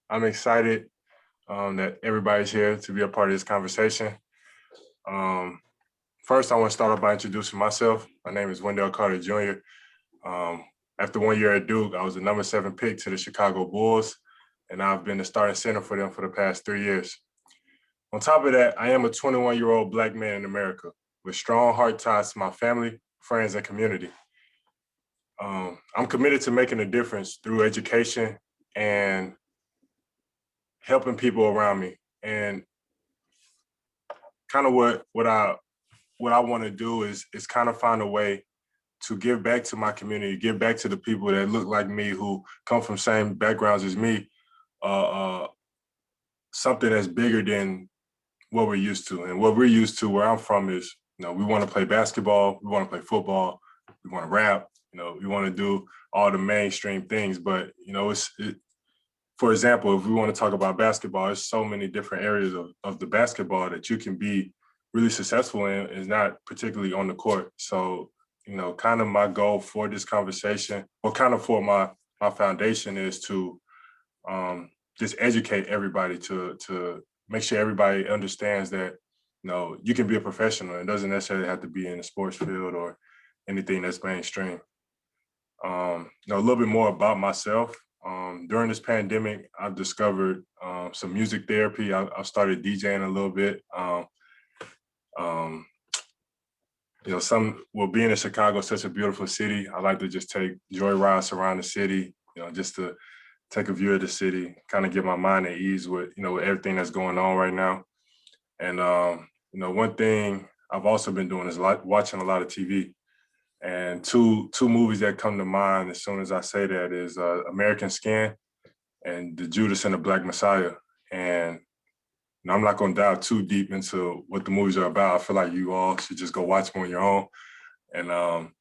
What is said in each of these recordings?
I'm excited that everybody's here to be a part of this conversation. Um, First, I want to start off by introducing myself. My name is Wendell Carter Jr. Um, After 1 year at Duke, I was the number 7 pick to the Chicago Bulls, and I've been the starting center for them for the past 3 years. On top of that, I am a 21-year-old Black man in America with strong heart ties to my family, friends, and community. I'm committed to making a difference through education and helping people around me. And kind of what I want to do is kind of find a way to give back to my community, give back to the people that look like me, who come from same backgrounds as me, uh, something that's bigger than what we're used to. And what we're used to, where I'm from, is we want to play basketball, we want to play football, we want to rap, we want to do all the mainstream things. But for example, if we want to talk about basketball, there's so many different areas of the basketball that you can be really successful in, is not particularly on the court. So, kind of my goal for this conversation, or kind of for my foundation, is to just educate everybody, to make sure everybody understands that, you can be a professional. It doesn't necessarily have to be in the sports field or anything that's mainstream. A little bit more about myself. During this pandemic, I've discovered some music therapy. I've started DJing a little bit. Um, being in Chicago is such a beautiful city. I like to just take joy rides around the city, just to take a view of the city, kind of get my mind at ease with, with everything that's going on right now. And, one thing I've also been doing is watching a lot of TV. And two movies that come to mind as soon as I say that is American Skin and The Judas and the Black Messiah. And I'm not going to dive too deep into what the movies are about. I feel like you all should just go watch them on your own and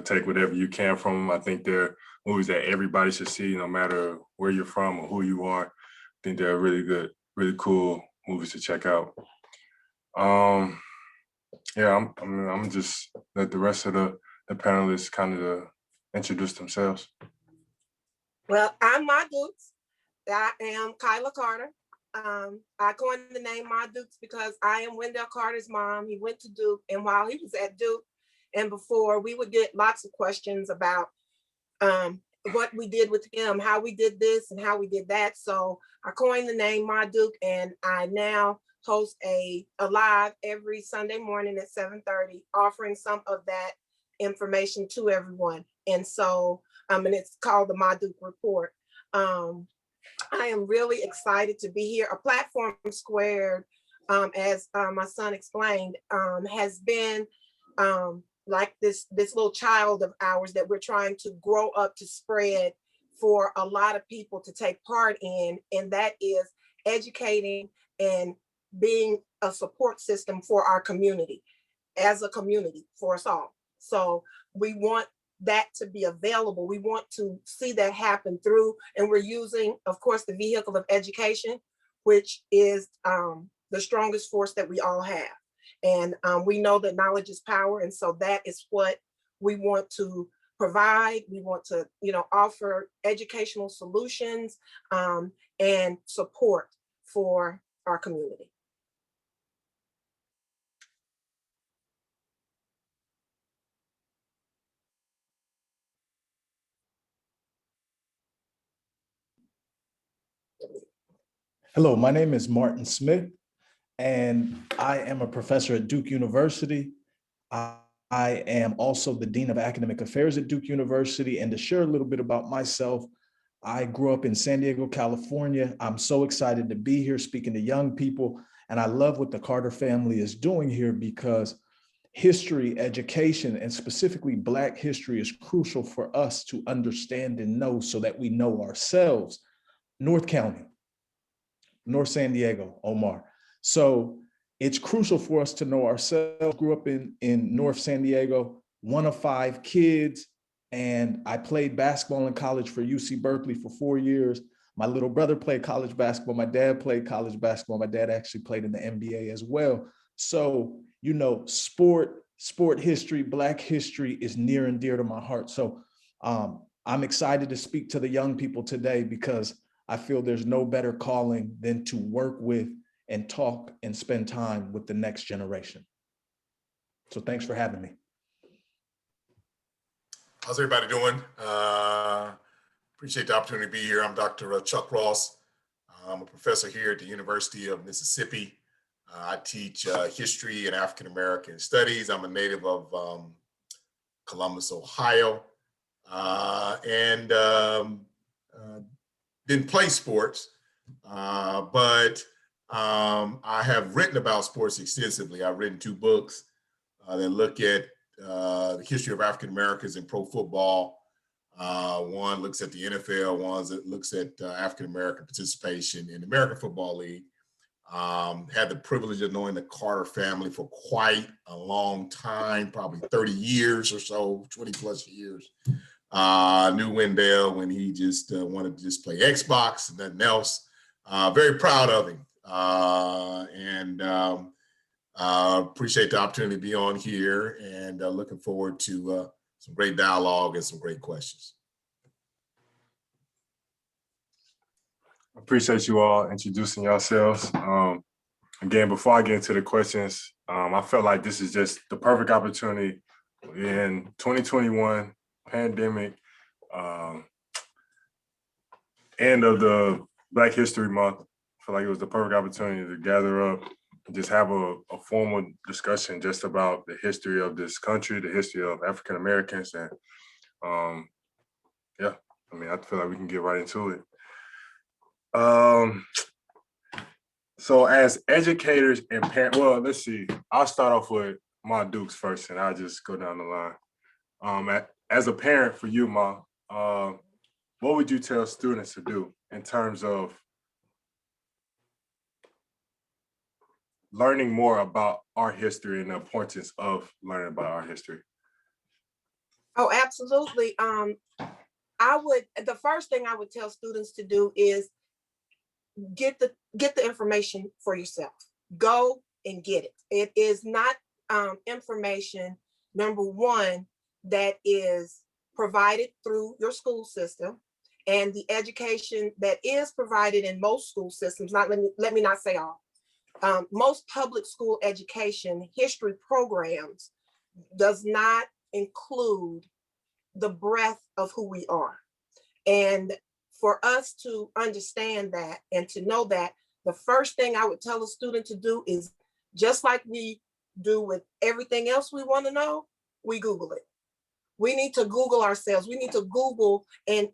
take whatever you can from them. I think they're movies that everybody should see, no matter where you're from or who you are. I think they're really good, really cool movies to check out. I'm just let the rest of the panelists kind of introduce themselves. Well, I'm Ma Dukes. I am Kyla Carter. I coined the name Ma Dukes because I am Wendell Carter's mom. He went to Duke, and while he was at Duke and before, we would get lots of questions about what we did with him, how we did this and how we did that. So I coined the name Ma Duke, and I now host a live every Sunday morning at 7:30, offering some of that information to everyone. And so, and it's called the Ma Duke Report. I am really excited to be here. A Platform Squared, as my son explained, has been like this little child of ours that we're trying to grow up to spread for a lot of people to take part in, and that is educating and being a support system for our community, as a community, for us all. So we want that to be available. We want to see that happen through, and we're using, of course, the vehicle of education, which is the strongest force that we all have. And we know that knowledge is power. And so that is what we want to provide. We want to, offer educational solutions and support for our community. Hello, my name is Martin Smith, and I am a professor at Duke University. I am also the Dean of Academic Affairs at Duke University. And to share a little bit about myself, I grew up in San Diego, California. I'm so excited to be here speaking to young people. And I love what the Carter family is doing here, because history, education, and specifically Black history is crucial for us to understand and know, so that we know ourselves. North County, North San Diego, Omar. So it's crucial for us to know ourselves. Grew up in North San Diego, one of 5 kids, and I played basketball in college for UC Berkeley for 4 years. My little brother played college basketball. My dad played college basketball. My dad actually played in the NBA as well. So, sport history, Black history is near and dear to my heart. So I'm excited to speak to the young people today, because I feel there's no better calling than to work with and talk and spend time with the next generation. So thanks for having me. How's everybody doing? Appreciate the opportunity to be here. I'm Dr. Chuck Ross. I'm a professor here at the University of Mississippi. I teach history and African-American studies. I'm a native of Columbus, Ohio, and didn't play sports, but I have written about sports extensively. I've written 2 books that look at the history of African Americans in pro football. One looks at the NFL, one looks at African American participation in the American Football League. Had the privilege of knowing the Carter family for quite a long time, probably 30 years or so, 20 plus years. Knew Wendell when he just wanted to just play Xbox and nothing else. Very proud of him. Appreciate the opportunity to be on here, and looking forward to some great dialogue and some great questions. I appreciate you all introducing yourselves. Again, before I get into the questions, I felt like this is just the perfect opportunity in 2021 pandemic, end of the Black History Month. I feel like it was the perfect opportunity to gather up and just have a formal discussion just about the history of this country, the history of African Americans, and yeah, I mean, I feel like we can get right into it. So as educators and parents, well, let's see, I'll start off with Ma Dukes first, and I'll just go down the line. As a parent for you, Ma, what would you tell students to do in terms of learning more about our history and the importance of learning about our history? Oh, absolutely. The first thing I would tell students to do is get the information for yourself. Go and get it. It is not information, number one, that is provided through your school system, and the education that is provided in most school systems, let me not say all, most public school education history programs does not include the breadth of who we are. And for us to understand that and to know that, the first thing I would tell a student to do is, just like we do with everything else we want to know, we Google it. We need to Google ourselves. We need to Google and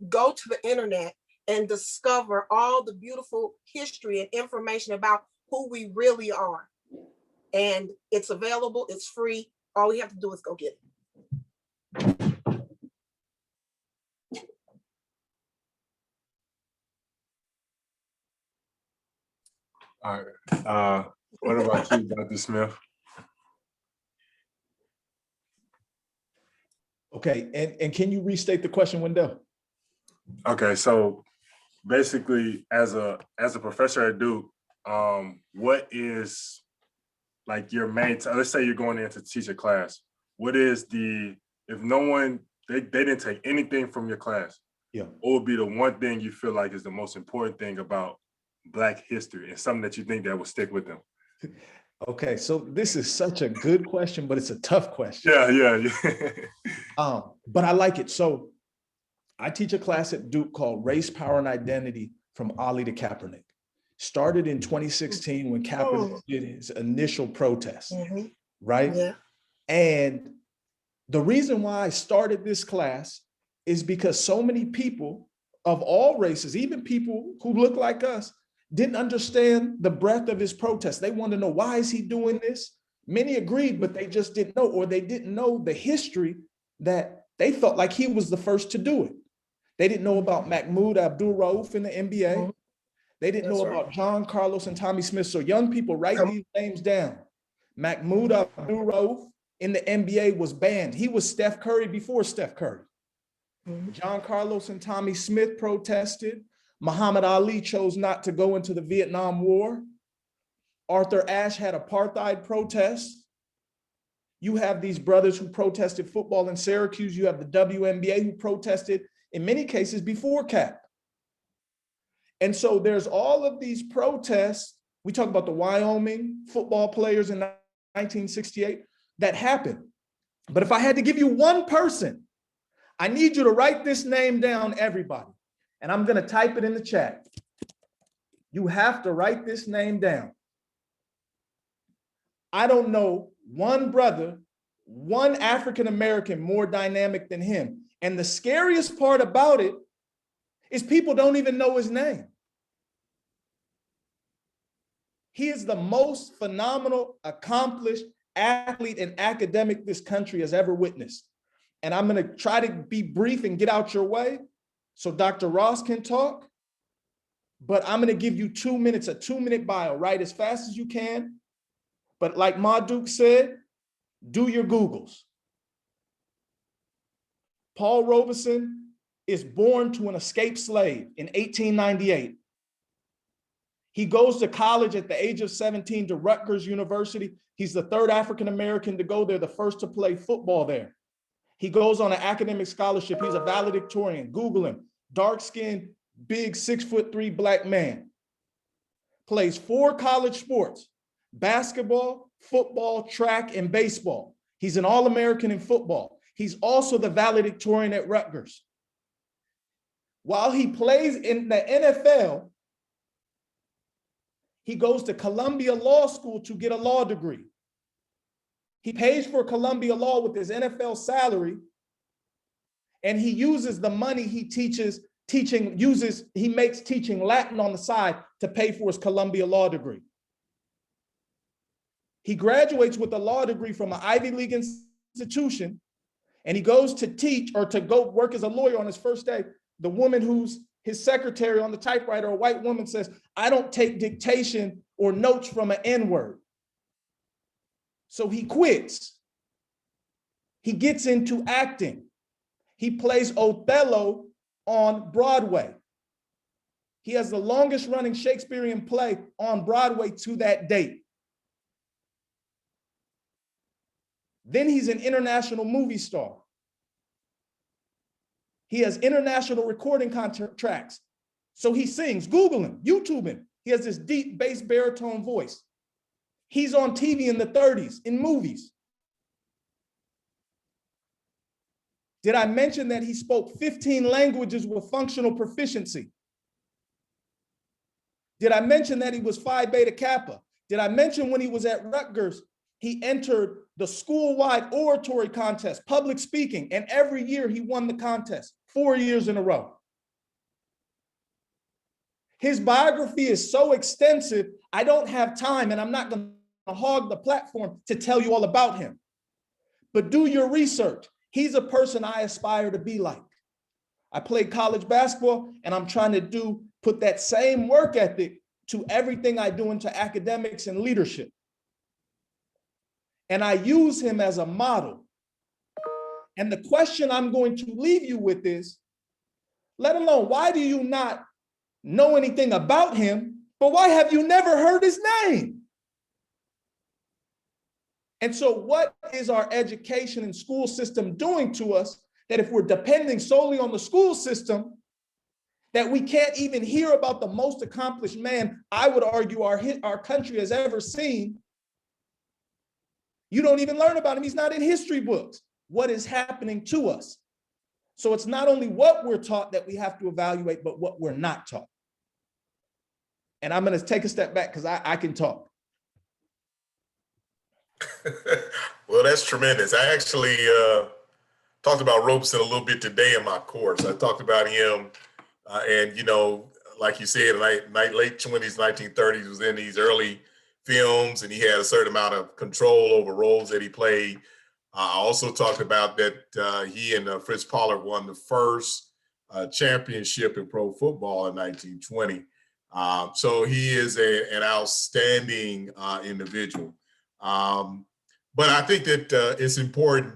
go to the internet and discover all the beautiful history and information about who we really are. And it's available, it's free. All we have to do is go get it. All right. What about you, Dr. Smith? Okay, and can you restate the question, Wendell? Okay, so basically, as a professor at Duke, what is like your main? Let's say you're going in to teach a class. What is if no one they didn't take anything from your class? Yeah. What would be the one thing you feel like is the most important thing about Black history and something that you think that will stick with them? Okay, so this is such a good question, but it's a tough question. Yeah. But I like it. So I teach a class at Duke called Race, Power, and Identity from Ali to Kaepernick. Started in 2016 when Kaepernick did his initial protest, right? Yeah. And the reason why I started this class is because so many people of all races, even people who look like us, didn't understand the breadth of his protest. They wanted to know, why is he doing this? Many agreed, but they just didn't know, or they didn't know the history that they felt like he was the first to do it. They didn't know about Mahmoud Abdul-Rauf in the NBA. They didn't know about John Carlos and Tommy Smith. So young people, write these names down. Mahmoud Abdul-Rauf in the NBA was banned. He was Steph Curry before Steph Curry. John Carlos and Tommy Smith protested. Muhammad Ali chose not to go into the Vietnam War. Arthur Ashe had apartheid protests. You have these brothers who protested football in Syracuse. You have the WNBA who protested in many cases before Cap. And so there's all of these protests. We talk about the Wyoming football players in 1968 that happened. But if I had to give you one person, I need you to write this name down, everybody. And I'm going to type it in the chat. You have to write this name down. I don't know one brother, one African-American more dynamic than him. And the scariest part about it is people don't even know his name. He is the most phenomenal, accomplished athlete and academic this country has ever witnessed. And I'm going to try to be brief and get out your way so Dr. Ross can talk. But I'm going to give you 2 minutes, a 2-minute bio, write as fast as you can. But like Ma Duke said, do your Googles. Paul Robeson is born to an escaped slave in 1898. He goes to college at the age of 17 to Rutgers University. He's the third African-American to go there, the first to play football there. He goes on an academic scholarship. He's a valedictorian. Google him. Dark-skinned, big 6'3" black man. Plays 4 college sports: basketball, football, track, and baseball. He's an All-American in football. He's also the valedictorian at Rutgers. While he plays in the NFL, he goes to Columbia Law School to get a law degree. He pays for Columbia Law with his NFL salary, and he uses the money he makes teaching Latin on the side to pay for his Columbia Law degree. He graduates with a law degree from an Ivy League institution, and he goes to teach or to go work as a lawyer on his first day. The woman who's his secretary on the typewriter, a white woman, says, "I don't take dictation or notes from an N-word." So he quits. He gets into acting. He plays Othello on Broadway. He has the longest running Shakespearean play on Broadway to that date. Then he's an international movie star. He has international recording contracts. So he sings. Google him, YouTube him. He has this deep bass baritone voice. He's on TV in the 30s, in movies. Did I mention that he spoke 15 languages with functional proficiency? Did I mention that he was Phi Beta Kappa? Did I mention when he was at Rutgers, he entered the school-wide oratory contest, public speaking, and every year he won the contest, 4 years in a row. His biography is so extensive, I don't have time, and I'm not going to hog the platform to tell you all about him. But do your research. He's a person I aspire to be like. I played college basketball, and I'm trying to put that same work ethic to everything I do into academics and leadership. And I use him as a model. And the question I'm going to leave you with is, let alone, why do you not know anything about him, but why have you never heard his name? And so what is our education and school system doing to us that if we're depending solely on the school system, that we can't even hear about the most accomplished man, I would argue our country has ever seen? You don't even learn about him. He's not in history books. What is happening to us? So it's not only what we're taught that we have to evaluate, but what we're not taught. And I'm going to take a step back because I can talk. Well, that's tremendous. I actually talked about Robeson a little bit today in my course. I talked about him and, you know, like you said, late 20s, 1930s, was in these early films, and he had a certain amount of control over roles that he played. I also talked about that he and Fritz Pollard won the first championship in pro football in 1920. So he is an outstanding individual. But I think that it's important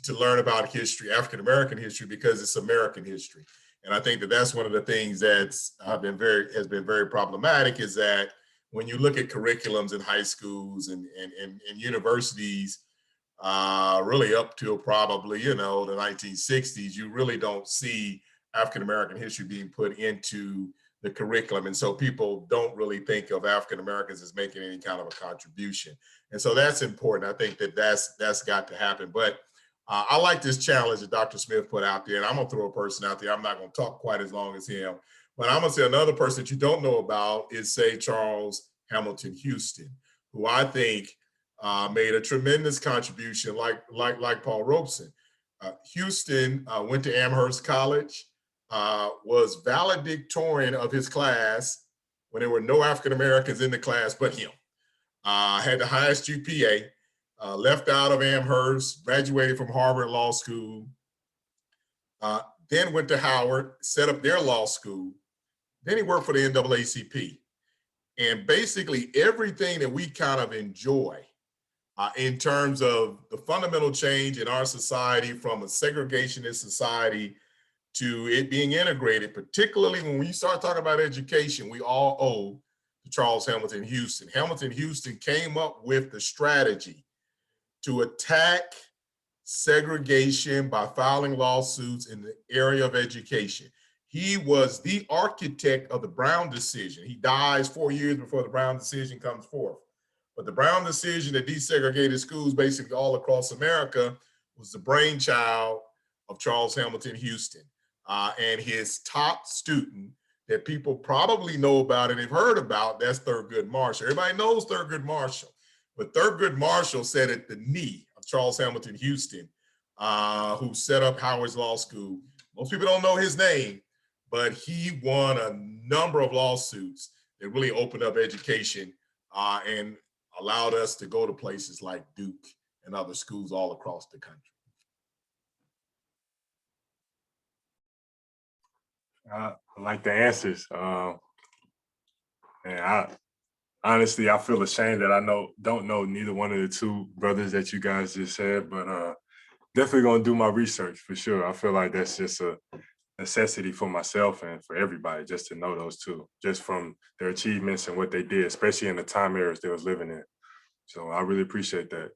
to learn about history, African-American history, because it's American history. And I think that that's one of the things that's has been very problematic, is that when you look at curriculums in high schools and universities, really up till probably, you know, the 1960s, you really don't see African-American history being put into the curriculum. And so people don't really think of African Americans as making any kind of a contribution. And so that's important. I think that that's got to happen. But I like this challenge that Dr. Smith put out there. And I'm going to throw a person out there. I'm not going to talk quite as long as him. But I'm going to say another person that you don't know about is, say, Charles Hamilton Houston, who I think made a tremendous contribution, like Paul Robeson. Houston went to Amherst College, was valedictorian of his class when there were no African Americans in the class but him. Had the highest GPA, left out of Amherst, graduated from Harvard Law School, then went to Howard, set up their law school. Then he worked for the NAACP. And basically everything that we kind of enjoy in terms of the fundamental change in our society from a segregationist society to it being integrated, particularly when we start talking about education, we all owe to Charles Hamilton Houston. Hamilton Houston came up with the strategy to attack segregation by filing lawsuits in the area of education. He was the architect of the Brown decision. He dies 4 years before the Brown decision comes forth. But the Brown decision that desegregated schools basically all across America was the brainchild of Charles Hamilton Houston. And his top student that people probably know about and have heard about, that's Thurgood Marshall. Everybody knows Thurgood Marshall, but Thurgood Marshall sat at the knee of Charles Hamilton Houston, who set up Howard's Law School. Most people don't know his name, but he won a number of lawsuits that really opened up education and allowed us to go to places like Duke and other schools all across the country. I like the answers. And honestly, I feel ashamed that I don't know neither one of the two brothers that you guys just said, but definitely gonna do my research for sure. I feel like that's just a necessity for myself and for everybody just to know those two, just from their achievements and what they did, especially in the time eras they was living in. So I really appreciate that.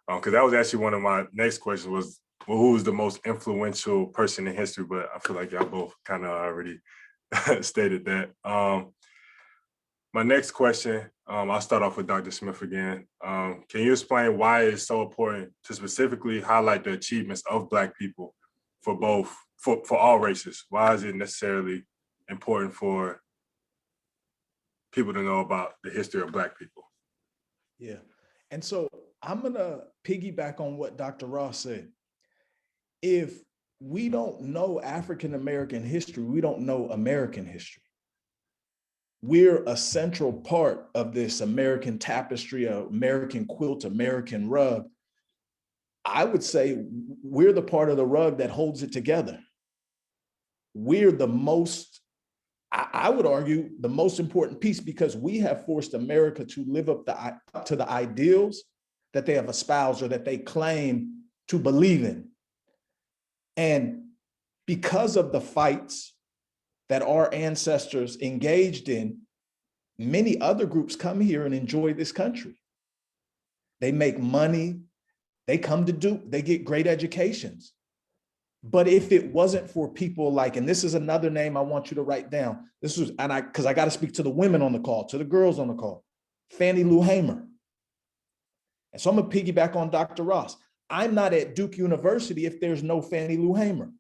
Because that was actually one of my next questions was, well, who was the most influential person in history? But I feel like y'all both kind of already stated that. My next question, I'll start off with Dr. Smith again. Can you explain why it's so important to specifically highlight the achievements of Black people for all races? Why is it necessarily important for people to know about the history of Black people? Yeah. And so I'm going to piggyback on what Dr. Ross said. If we don't know African-American history, we don't know American history. We're a central part of this American tapestry, American quilt, American rug. I would say we're the part of the rug that holds it together. We're the most, I would argue, the most important piece because we have forced America to live up to the ideals that they have espoused or that they claim to believe in. And because of the fights that our ancestors engaged in, many other groups come here and enjoy this country. They make money, they come to Duke, they get great educations. But if it wasn't for people like, and this is another name I want you to write down, because I got to speak to the women on the call, to the girls on the call, Fannie Lou Hamer. And so I'm gonna piggyback on Dr. Ross. I'm not at Duke University if there's no Fannie Lou Hamer.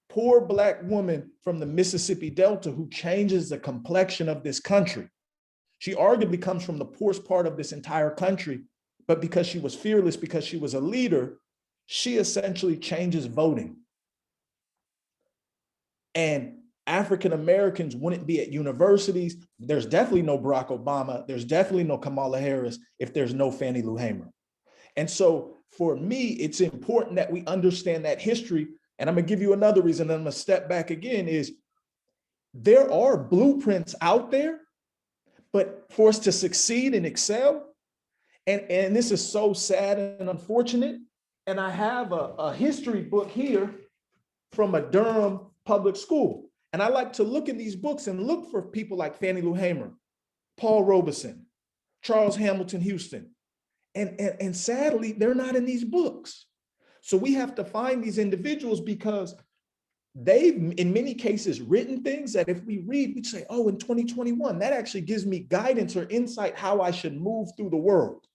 Poor Black woman from the Mississippi Delta who changes the complexion of this country. She arguably comes from the poorest part of this entire country, but because she was fearless, because she was a leader, she essentially changes voting. And African Americans wouldn't be at universities. There's definitely no Barack Obama. There's definitely no Kamala Harris if there's no Fannie Lou Hamer. And so for me, it's important that we understand that history. And I'm gonna give you another reason, and I'm gonna step back again, is there are blueprints out there, but for us to succeed and excel, and this is so sad and unfortunate, and I have a history book here from a Durham public school. And I like to look in these books and look for people like Fannie Lou Hamer, Paul Robeson, Charles Hamilton Houston. And sadly, they're not in these books. So we have to find these individuals because they've in many cases written things that if we read, we'd say, oh, in 2021, that actually gives me guidance or insight how I should move through the world.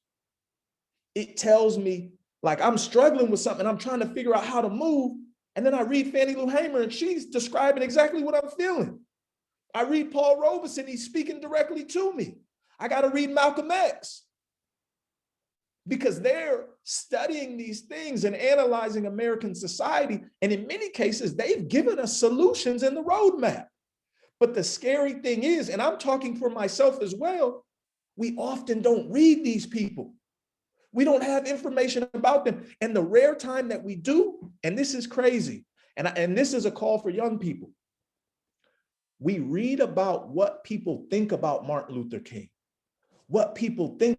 It tells me, like, I'm struggling with something, I'm trying to figure out how to move. And then I read Fannie Lou Hamer and she's describing exactly what I'm feeling. I read Paul Robeson, he's speaking directly to me. I got to read Malcolm X, because they're studying these things and analyzing American society. And in many cases, they've given us solutions in the roadmap. But the scary thing is, and I'm talking for myself as well, we often don't read these people. We don't have information about them. And the rare time that we do, and this is crazy, and this is a call for young people, we read about what people think about Martin Luther King, what people think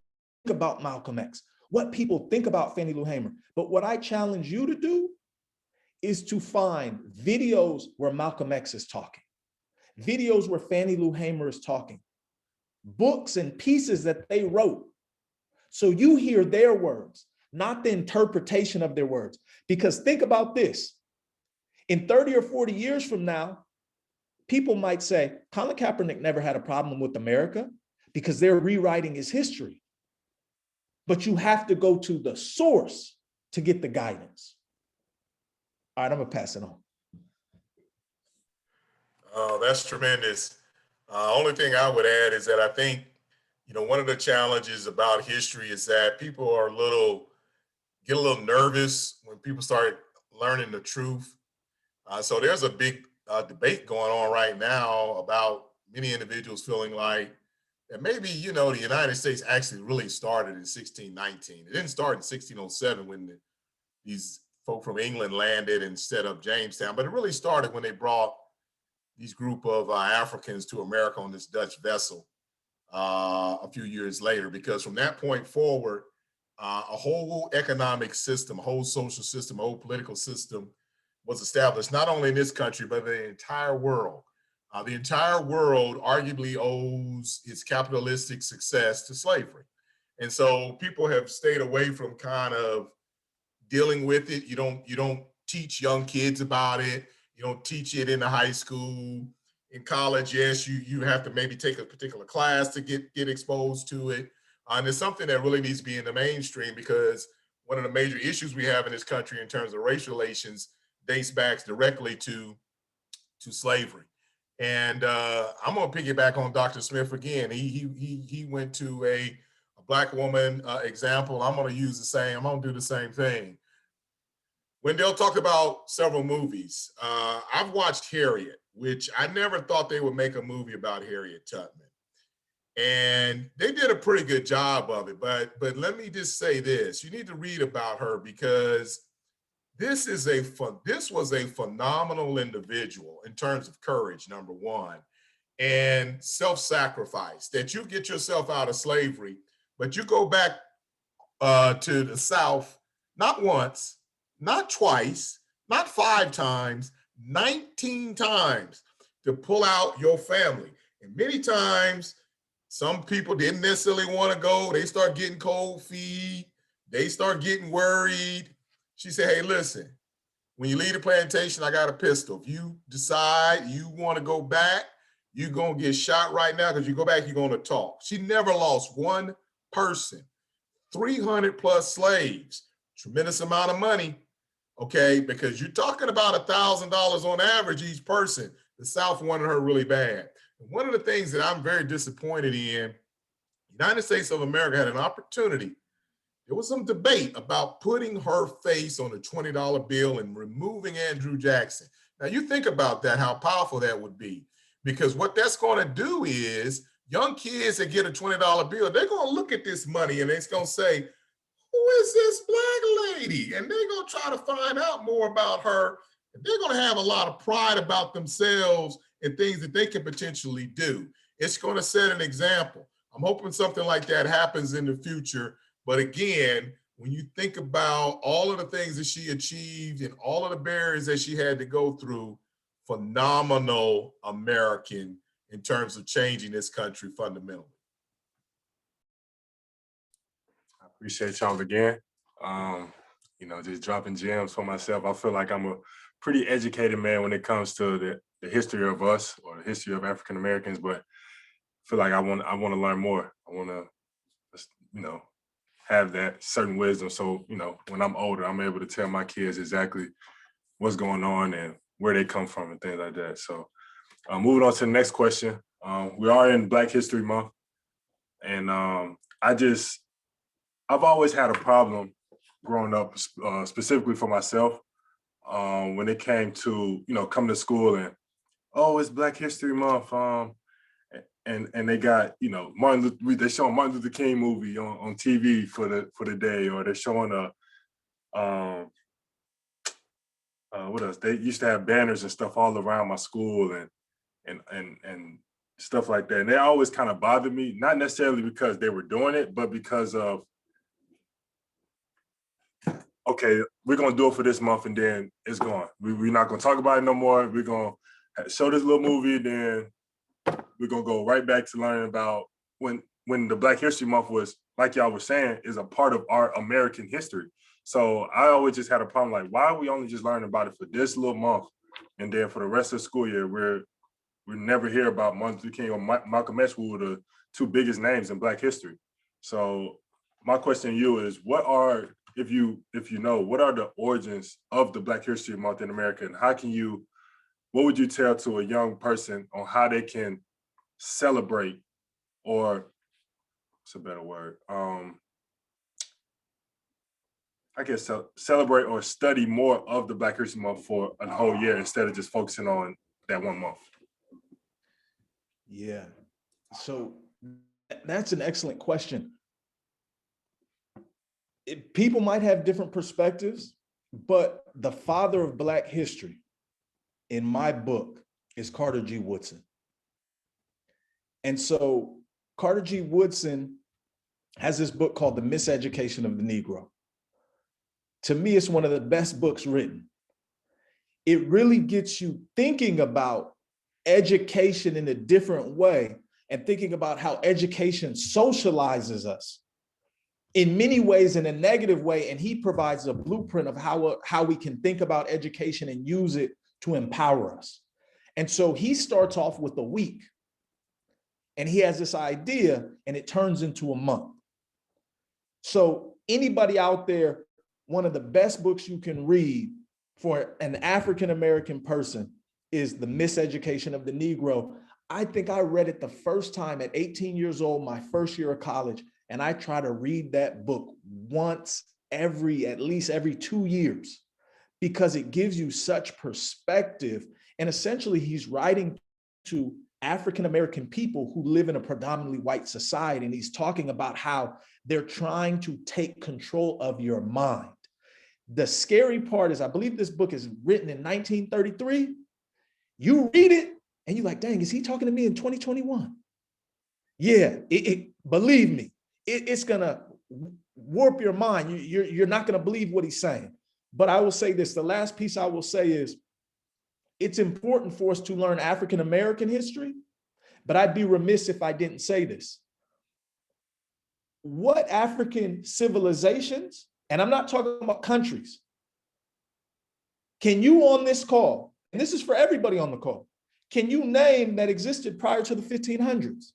about Malcolm X, what people think about Fannie Lou Hamer. But what I challenge you to do is to find videos where Malcolm X is talking, videos where Fannie Lou Hamer is talking, books and pieces that they wrote. So you hear their words, not the interpretation of their words. Because think about this, in 30 or 40 years from now, people might say, Colin Kaepernick never had a problem with America because they're rewriting his history. But you have to go to the source to get the guidance. All right, I'm gonna pass it on. Oh, that's tremendous. Only thing I would add is that I think, one of the challenges about history is that people get a little nervous when people start learning the truth. So there's a big debate going on right now about many individuals feeling like that maybe, the United States actually really started in 1619. It didn't start in 1607 when these folk from England landed and set up Jamestown, but it really started when they brought these group of Africans to America on this Dutch vessel a few years later, because from that point forward, a whole economic system, a whole social system, a whole political system was established, not only in this country, but the entire world. The entire world arguably owes its capitalistic success to slavery. And so people have stayed away from kind of dealing with it. You don't teach young kids about it. You don't teach it in the high school. In college, yes, you have to maybe take a particular class to get exposed to it. And it's something that really needs to be in the mainstream, because one of the major issues we have in this country in terms of race relations dates back directly to slavery. And I'm gonna piggyback on Dr. Smith again. He went to a Black woman example. I'm gonna do the same thing. Wendell talked about several movies. I've watched Harriet, which I never thought they would make a movie about Harriet Tubman. And they did a pretty good job of it. But let me just say this, you need to read about her, because this was a phenomenal individual in terms of courage, number one, and self-sacrifice, that you get yourself out of slavery, but you go back to the South, not once, not twice, not 5 times, 19 times to pull out your family. And many times, some people didn't necessarily want to go. They start getting cold feet. They start getting worried. She said, hey, listen, when you leave the plantation, I got a pistol. If you decide you want to go back, you're going to get shot right now, because you go back, you're going to talk. She never lost one person, 300 plus slaves, tremendous amount of money. Okay, because you're talking about $1,000 on average each person. The South wanted her really bad. And one of the things that I'm very disappointed in, the United States of America had an opportunity. There was some debate about putting her face on a $20 bill and removing Andrew Jackson. Now you think about that, how powerful that would be, because what that's going to do is young kids that get a $20 bill, they're going to look at this money and it's going to say, who is this Black lady? And they're going to try to find out more about her. And they're going to have a lot of pride about themselves and things that they can potentially do. It's going to set an example. I'm hoping something like that happens in the future. But again, when you think about all of the things that she achieved and all of the barriers that she had to go through, phenomenal American in terms of changing this country fundamentally. Appreciate y'all again. Just dropping gems for myself. I feel like I'm a pretty educated man when it comes to the history of us or the history of African Americans, but I feel like I want to learn more. I want to, have that certain wisdom. So, when I'm older, I'm able to tell my kids exactly what's going on and where they come from and things like that. So moving on to the next question. We are in Black History Month. And I've always had a problem growing up, specifically for myself, when it came to, coming to school and, oh, it's Black History Month. And they got, they're showing Martin Luther King movie on TV for the day, or they're showing what else? They used to have banners and stuff all around my school and stuff like that. And they always kind of bothered me, not necessarily because they were doing it, but because of, okay, we're gonna do it for this month and then it's gone. We're not gonna talk about it no more. We're gonna show this little movie, then we're gonna go right back to learning about when the Black History Month was, like y'all were saying, is a part of our American history. So I always just had a problem, like, why are we only just learning about it for this little month, and then for the rest of the school year, we never hear about Martin Luther King or Malcolm X, who were the two biggest names in Black history. So my question to you is, what are, if you know, what are the origins of the Black History Month in America, and what would you tell to a young person on how they can celebrate, or what's a better word? I guess celebrate or study more of the Black History Month for a whole year instead of just focusing on that 1 month. Yeah, so that's an excellent question. People might have different perspectives, but the father of Black history in my book is Carter G. Woodson. And so Carter G. Woodson has this book called The Miseducation of the Negro. To me, it's one of the best books written. It really gets you thinking about education in a different way and thinking about how education socializes us in many ways in a negative way. And he provides a blueprint of how we can think about education and use it to empower us. And so he starts off with a week, and he has this idea, and it turns into a month. So anybody out there, one of the best books you can read for an African-American person is The Miseducation of the Negro. I think I read it the first time at 18 years old, my first year of college, and I try to read that book once at least every 2 years, because it gives you such perspective. And essentially he's writing to African-American people who live in a predominantly white society. And he's talking about how they're trying to take control of your mind. The scary part is, I believe this book is written in 1933. You read it and you're like, dang, is he talking to me in 2021? Yeah, believe me, it's gonna warp your mind. You're not gonna believe what he's saying. But I will say this, the last piece I will say is, it's important for us to learn African-American history, but I'd be remiss if I didn't say this. What African civilizations, and I'm not talking about countries, can you on this call, and this is for everybody on the call, can you name that existed prior to the 1500s?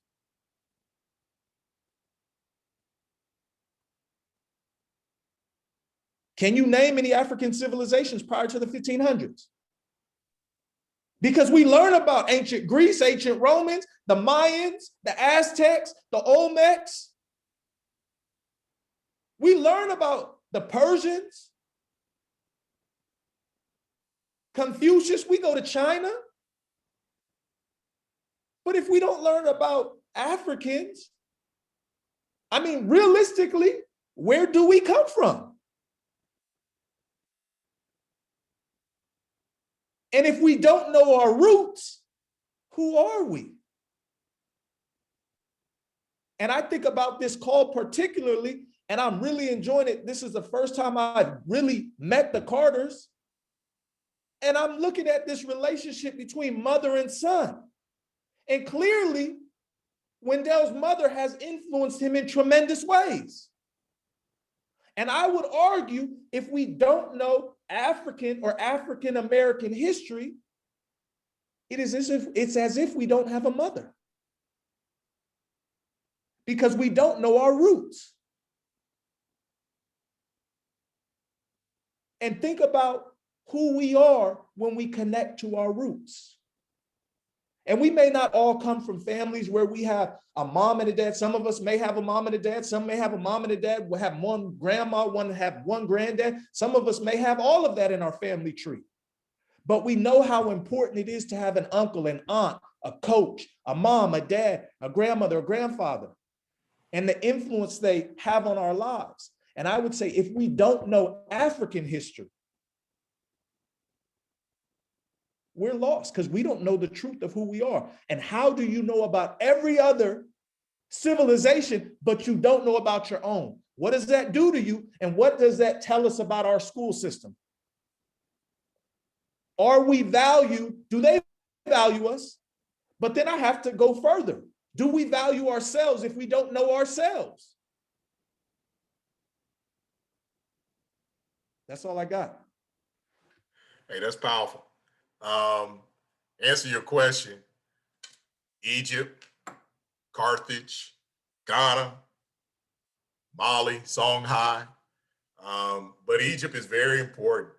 Can you name any African civilizations prior to the 1500s? Because we learn about ancient Greece, ancient Romans, the Mayans, the Aztecs, the Olmecs. We learn about the Persians, Confucius. We go to China. But if we don't learn about Africans, I mean, realistically, where do we come from? And if we don't know our roots, who are we? And I think about this call particularly, and I'm really enjoying it. This is the first time I've really met the Carters. And I'm looking at this relationship between mother and son. And clearly, Wendell's mother has influenced him in tremendous ways. And I would argue, if we don't know African or African American history, it's as if we don't have a mother, because we don't know our roots. And think about who we are when we connect to our roots. And we may not all come from families where we have a mom and a dad. Some of us may have a mom and a dad. Some may have a mom and a dad. We'll have one grandma, one have one granddad. Some of us may have all of that in our family tree. But we know how important it is to have an uncle, an aunt, a coach, a mom, a dad, a grandmother, a grandfather, and the influence they have on our lives. And I would say if we don't know African history, we're lost, because we don't know the truth of who we are. And how do you know about every other civilization, but you don't know about your own? What does that do to you? And what does that tell us about our school system? Are we valued? Do they value us? But then I have to go further. Do we value ourselves if we don't know ourselves? That's all I got. Hey, that's powerful. Answer your question. Egypt, Carthage, Ghana, Mali, Songhai. But Egypt is very important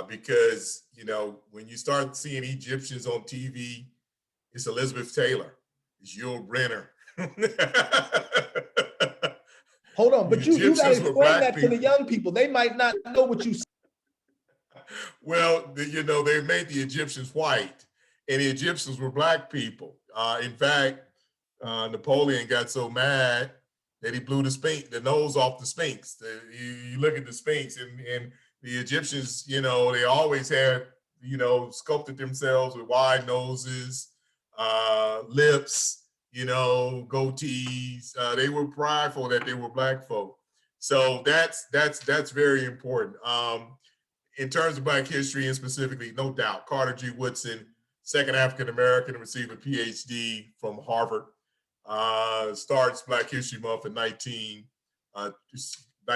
because, you know, when you start seeing Egyptians on TV, it's Elizabeth Taylor, it's Yul Brynner. Hold on, but you got to explain that to the people. young people. They might not know what you said. Well, you know, they made the Egyptians white, and the Egyptians were black people. In fact, Napoleon got so mad that he blew the nose off the Sphinx. You look at the Sphinx, and the Egyptians, you know, they always had, you know, sculpted themselves with wide noses, lips, you know, goatees. They were prideful that they were black folk. So that's very important. In terms of Black history and specifically, no doubt, Carter G. Woodson, second African-American to receive a PhD from Harvard, starts Black History Month in Black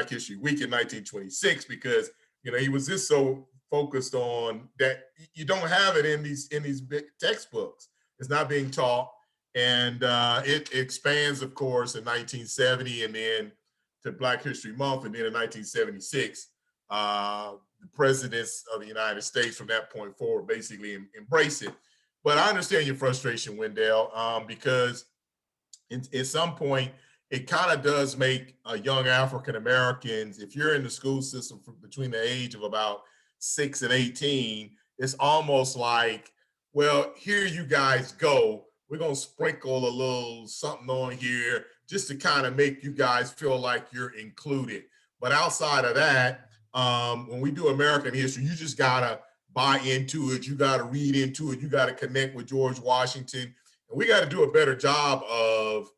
History Week in 1926, because, you know, he was just so focused on that. You don't have it in these big textbooks. It's not being taught. And it expands, of course, in 1970 and then to Black History Month. And then in 1976, the presidents of the United States from that point forward basically embrace it. But I understand your frustration, Wendell, because at some point, it kind of does make young African Americans, if you're in the school system between the age of about 6 and 18, it's almost like, well, here you guys go. We're going to sprinkle a little something on here just to kind of make you guys feel like you're included. But outside of that, when we do American history, you just gotta buy into it. You gotta read into it. You gotta connect with George Washington. And we gotta do a better job of,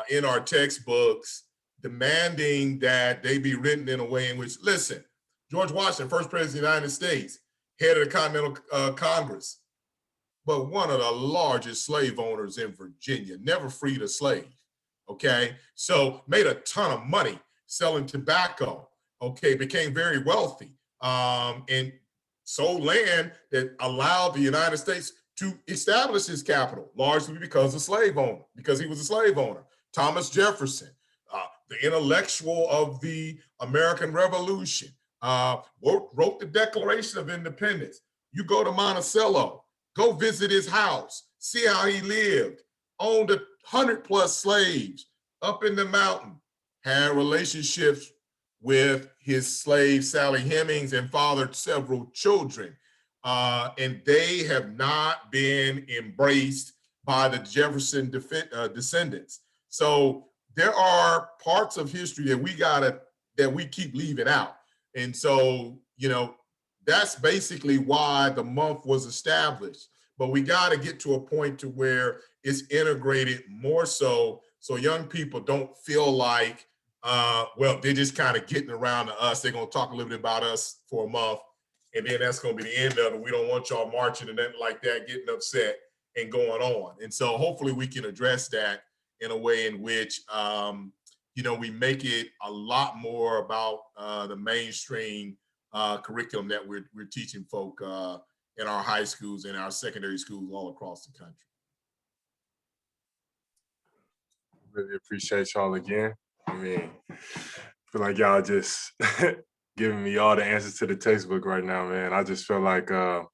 in our textbooks, demanding that they be written in a way in which, listen, George Washington, first president of the United States, head of the Continental Congress, but one of the largest slave owners in Virginia, never freed a slave, okay? So made a ton of money selling tobacco. Okay, became very wealthy and sold land that allowed the United States to establish his capital, largely because he was a slave owner. Thomas Jefferson, the intellectual of the American Revolution, wrote the Declaration of Independence. You go to Monticello, go visit his house, see how he lived, owned 100+ slaves up in the mountain, had relationships with his slave Sally Hemings and fathered several children. And they have not been embraced by the Jefferson descendants. So there are parts of history that we keep leaving out. And so, you know, that's basically why the month was established. But we got to get to a point to where it's integrated more so young people don't feel like, well, they're just kind of getting around to us. They're going to talk a little bit about us for a month, and then that's going to be the end of it. We don't want y'all marching and nothing like that, getting upset and going on. And so hopefully we can address that in a way in which, you know, we make it a lot more about the mainstream curriculum that we're teaching folk in our high schools and our secondary schools all across the country. Really appreciate y'all again. I mean, I feel like y'all just giving me all the answers to the textbook right now, man. I just feel like, you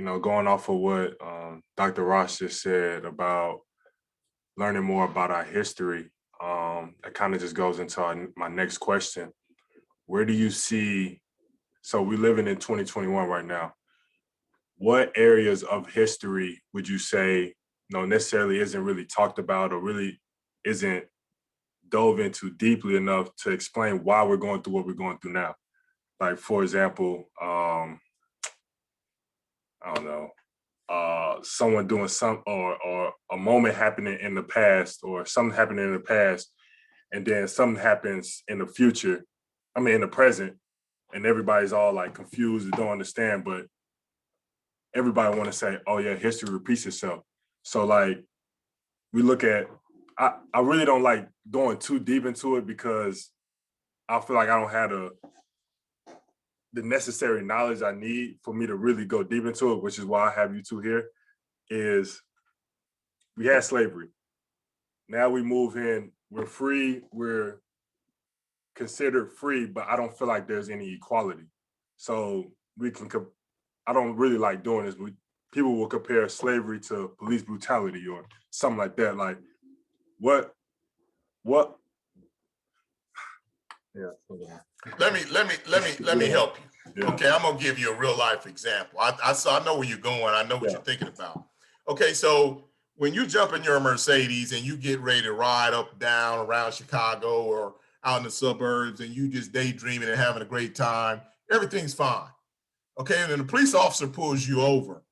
know, going off of what Dr. Ross just said about learning more about our history, that kind of just goes into my next question. Where do you see, so we're living in 2021 right now, what areas of history would you say, necessarily isn't really talked about or really isn't dove into deeply enough to explain why we're going through what we're going through now? Like, for example, I don't know, someone doing or a moment happening in the past or something happening in the past, and then something happens in the future, in the present, and everybody's all like confused and don't understand, but everybody want to say, oh yeah, history repeats itself. So like, we look at, I really don't like going too deep into it because I feel like I don't have the necessary knowledge I need for me to really go deep into it, which is why I have you two here, is we had slavery. Now we move in, we're free, we're considered free, but I don't feel like there's any equality. So I don't really like doing this. People will compare slavery to police brutality or something like that. Like, what? Yeah. Let me help you. Yeah. Okay, I'm gonna give you a real life example. I know where you're going. I know what you're thinking about. Okay, so when you jump in your Mercedes and you get ready to ride up, down around Chicago or out in the suburbs, and you just daydreaming and having a great time, everything's fine. Okay, and then the police officer pulls you over.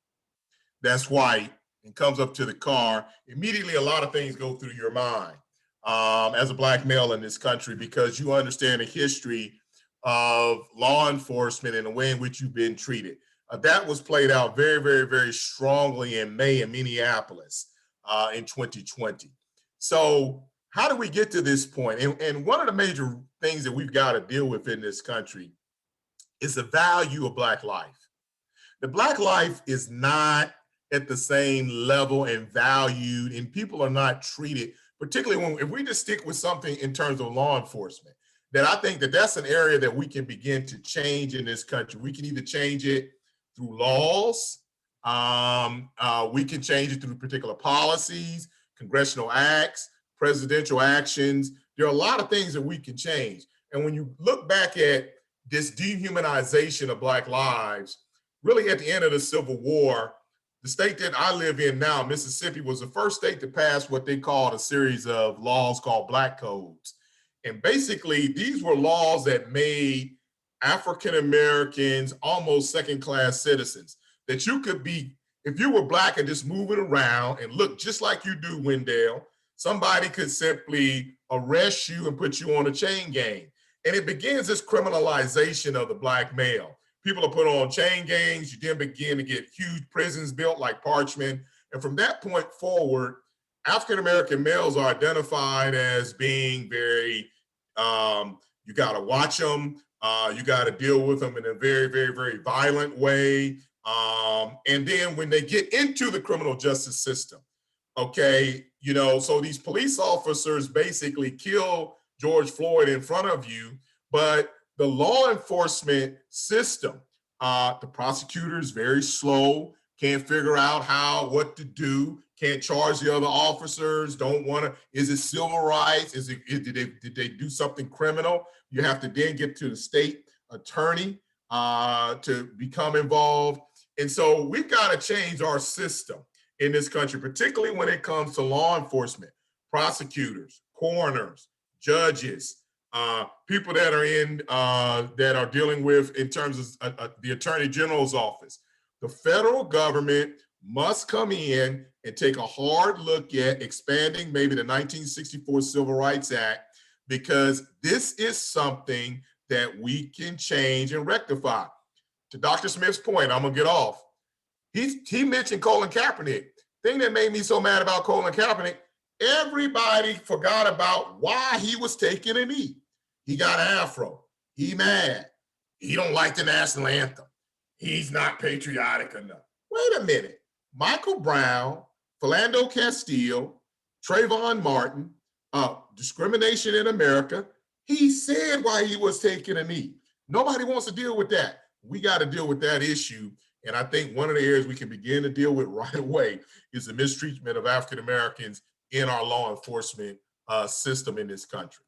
That's white and comes up to the car. Immediately, a lot of things go through your mind as a Black male in this country, because you understand the history of law enforcement and the way in which you've been treated. That was played out very, very, very strongly in May in Minneapolis in 2020. So how do we get to this point? And one of the major things that we've got to deal with in this country is the value of Black life. The Black life is not at the same level and valued, and people are not treated, particularly if we just stick with something in terms of law enforcement, then I think that that's an area that we can begin to change in this country. We can either change it through laws, we can change it through particular policies, congressional acts, presidential actions. There are a lot of things that we can change. And when you look back at this dehumanization of Black lives, really at the end of the Civil War, the state that I live in now, Mississippi, was the first state to pass what they called a series of laws called Black Codes. And basically, these were laws that made African Americans almost second-class citizens, that you could be, if you were Black and just moving around and look just like you do, Wendell, somebody could simply arrest you and put you on a chain gang. And it begins this criminalization of the Black male. People are put on chain gangs. You then begin to get huge prisons built like Parchment. And from that point forward, African-American males are identified as being very, you gotta watch them. You gotta deal with them in a very, very, very violent way. And then when they get into the criminal justice system, okay, so these police officers basically kill George Floyd in front of you, but the law enforcement system, the prosecutor's very slow, can't figure out what to do, can't charge the other officers, don't want to, is it civil rights? Did they do something criminal? You have to then get to the state attorney to become involved. And so we've got to change our system in this country, particularly when it comes to law enforcement, prosecutors, coroners, judges, people that are dealing with in terms of the Attorney General's office. The federal government must come in and take a hard look at expanding maybe the 1964 Civil Rights Act, because this is something that we can change and rectify. To Dr. Smith's point, I'm gonna get off. He mentioned Colin Kaepernick. Thing that made me so mad about Colin Kaepernick, everybody forgot about why he was taking a knee. He got an afro. He mad. He don't like the national anthem. He's not patriotic enough. Wait a minute. Michael Brown, Philando Castile, Trayvon Martin, discrimination in America. He said why he was taking a knee. Nobody wants to deal with that. We got to deal with that issue. And I think one of the areas we can begin to deal with right away is the mistreatment of African Americans in our law enforcement system in this country.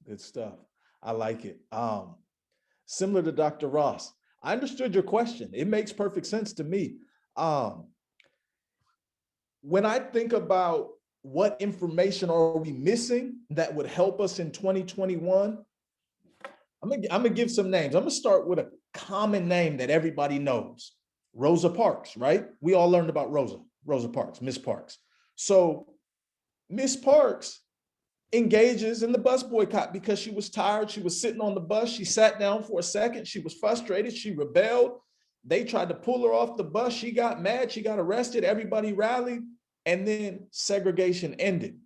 Good stuff. I like it. Similar to Dr. Ross, I understood your question. It makes perfect sense to me. When I think about what information are we missing that would help us in 2021, I'm gonna give some names. I'm gonna start with a common name that everybody knows, Rosa Parks, right? We all learned about Rosa Parks, Miss Parks. So Miss Parks engages in the bus boycott because she was tired. She was sitting on the bus. She sat down for a second. She was frustrated. She rebelled. They tried to pull her off the bus. She got mad. She got arrested. Everybody rallied. And then segregation ended.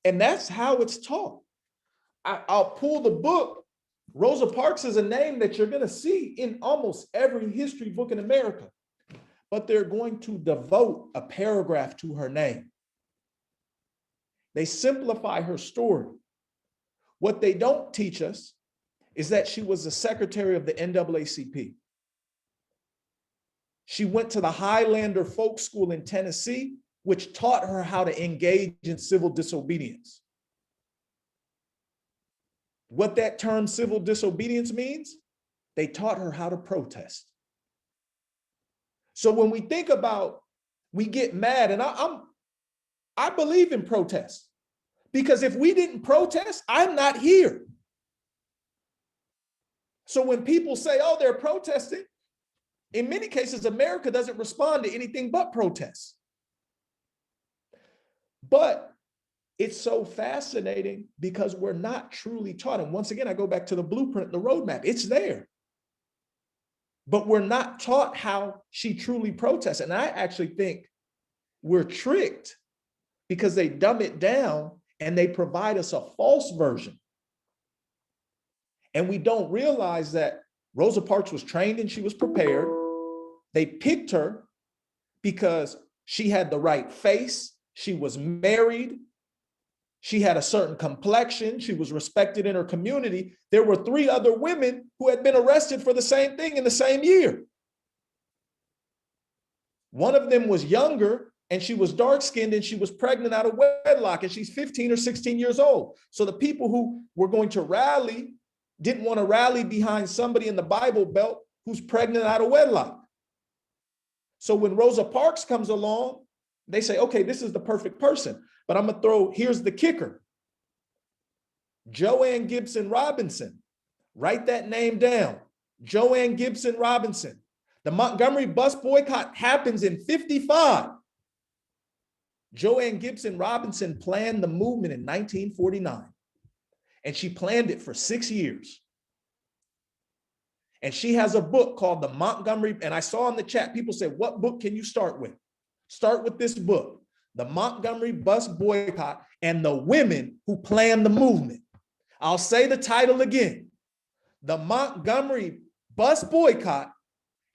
And that's how it's taught. I'll pull the book. Rosa Parks is a name that you're going to see in almost every history book in America. But they're going to devote a paragraph to her name. They simplify her story. What they don't teach us is that she was the secretary of the NAACP. She went to the Highlander Folk School in Tennessee, which taught her how to engage in civil disobedience. What that term civil disobedience means, they taught her how to protest. So when we think about, we get mad, and I believe in protest, because if we didn't protest, I'm not here. So when people say, oh, they're protesting, in many cases, America doesn't respond to anything but protests. But it's so fascinating because we're not truly taught. And once again, I go back to the blueprint, the roadmap, it's there. But we're not taught how she truly protests. And I actually think we're tricked because they dumb it down and they provide us a false version. And we don't realize that Rosa Parks was trained and she was prepared. They picked her because she had the right face. She was married. She had a certain complexion. She was respected in her community. There were 3 other women who had been arrested for the same thing in the same year. One of them was younger and she was dark-skinned and she was pregnant out of wedlock and she's 15 or 16 years old. So the people who were going to rally didn't want to rally behind somebody in the Bible Belt who's pregnant out of wedlock. So when Rosa Parks comes along, they say, okay, this is the perfect person. But I'm going to here's the kicker. Joanne Gibson Robinson, write that name down. Joanne Gibson Robinson. The Montgomery bus boycott happens in 1955. Joanne Gibson Robinson planned the movement in 1949. And she planned it for 6 years. And she has a book called the Montgomery, and I saw in the chat, people say, what book can you start with? Start with this book, The Montgomery Bus Boycott and the Women Who Planned the Movement. I'll say the title again, The Montgomery Bus Boycott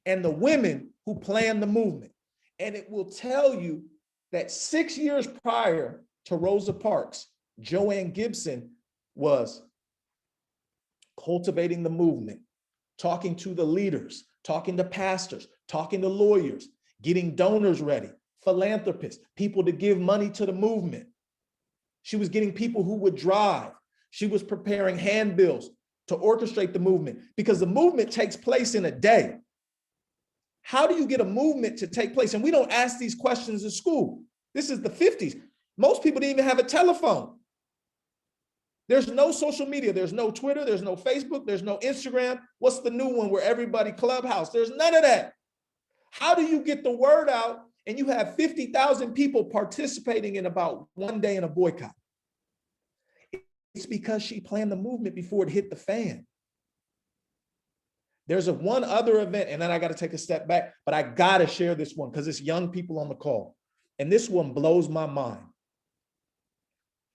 and the Women Who Planned the Movement. And it will tell you that 6 years prior to Rosa Parks, Joanne Gibson was cultivating the movement, talking to the leaders, talking to pastors, talking to lawyers, getting donors ready, philanthropists, people to give money to the movement. She was getting people who would drive. She was preparing handbills to orchestrate the movement because the movement takes place in a day. How do you get a movement to take place? And we don't ask these questions in school. This is the 50s. Most people didn't even have a telephone. There's no social media. There's no Twitter. There's no Facebook. There's no Instagram. What's the new one where everybody Clubhouse? There's none of that. How do you get the word out and you have 50,000 people participating in about one day in a boycott? It's because she planned the movement before it hit the fan. There's one other event, and then I got to take a step back, but I got to share this one because it's young people on the call. And this one blows my mind.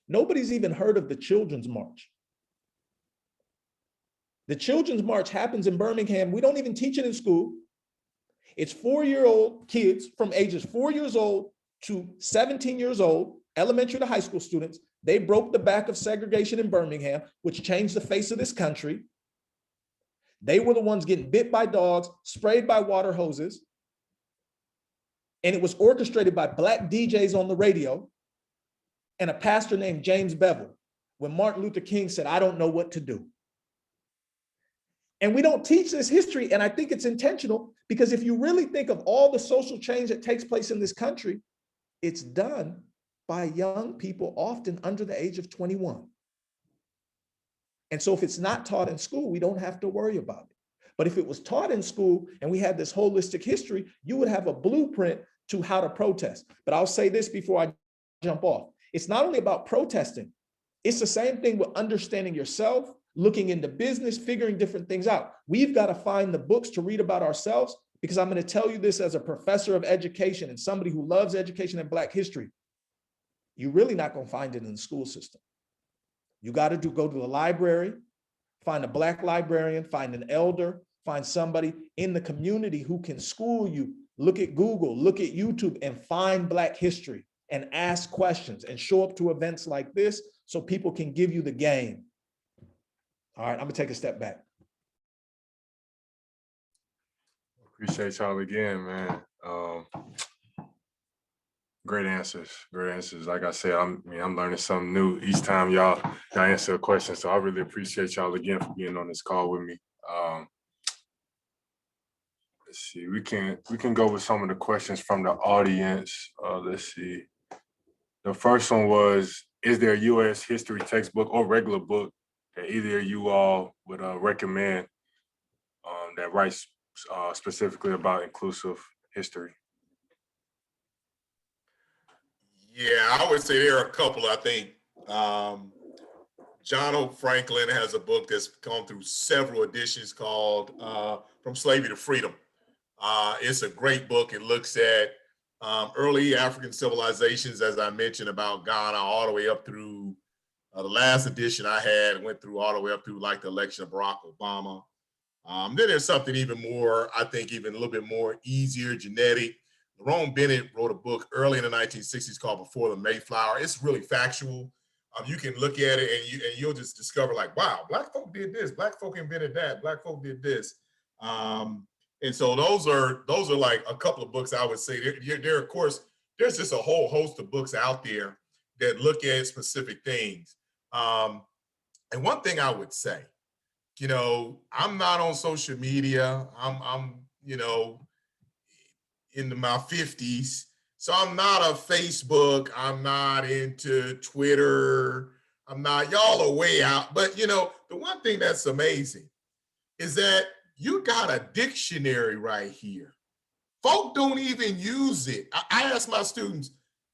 Nobody's even heard of the Children's March. The Children's March happens in Birmingham. We don't even teach it in school. It's 4-year-old kids from ages 4 years old to 17 years old, elementary to high school students. They broke the back of segregation in Birmingham, which changed the face of this country. They were the ones getting bit by dogs, sprayed by water hoses. And it was orchestrated by Black DJs on the radio and a pastor named James Bevel when Martin Luther King said, "I don't know what to do." And we don't teach this history, and I think it's intentional, because if you really think of all the social change that takes place in this country, it's done by young people, often under the age of 21. And so if it's not taught in school, we don't have to worry about it. But if it was taught in school and we had this holistic history, you would have a blueprint to how to protest. But I'll say this before I jump off. It's not only about protesting, it's the same thing with understanding yourself, looking into business, figuring different things out. We've got to find the books to read about ourselves, because I'm going to tell you this as a professor of education and somebody who loves education and Black history. You're really not going to find it in the school system. You got to go to the library, find a Black librarian, find an elder, find somebody in the community who can school you. Look at Google, look at YouTube, and find Black history and ask questions and show up to events like this so people can give you the game. All right, I'm gonna take a step back. Appreciate y'all again, man. Great answers, great answers. Like I said, I'm learning something new each time y'all answer a question. So I really appreciate y'all again for being on this call with me. Let's see, we can go with some of the questions from the audience. Let's see. The first one was, is there a U.S. history textbook or regular book that either of you all would recommend that writes specifically about inclusive history? Yeah, I would say there are a couple. I think John Hope Franklin has a book that's gone through several editions called From Slavery to Freedom. It's a great book. It looks at early African civilizations, as I mentioned, about Ghana, all the way up through the last edition I had went through all the way up through like the election of Barack Obama. Then there's something even more, I think, even a little bit more easier, genetic. Lerone Bennett wrote a book early in the 1960s called Before the Mayflower. It's really factual. You can look at it and you'll just discover like, wow, Black folk did this, Black folk invented that, Black folk did this. And so those are like a couple of books I would say. There, of course, there's just a whole host of books out there that look at specific things. And one thing I would say, you know, I'm not on social media. I'm you know, into my 50s. So I'm not a Facebook. I'm not into Twitter. I'm not, y'all are way out. But, you know, the one thing that's amazing is that you got a dictionary right here. Folk don't even use it. I ask my students,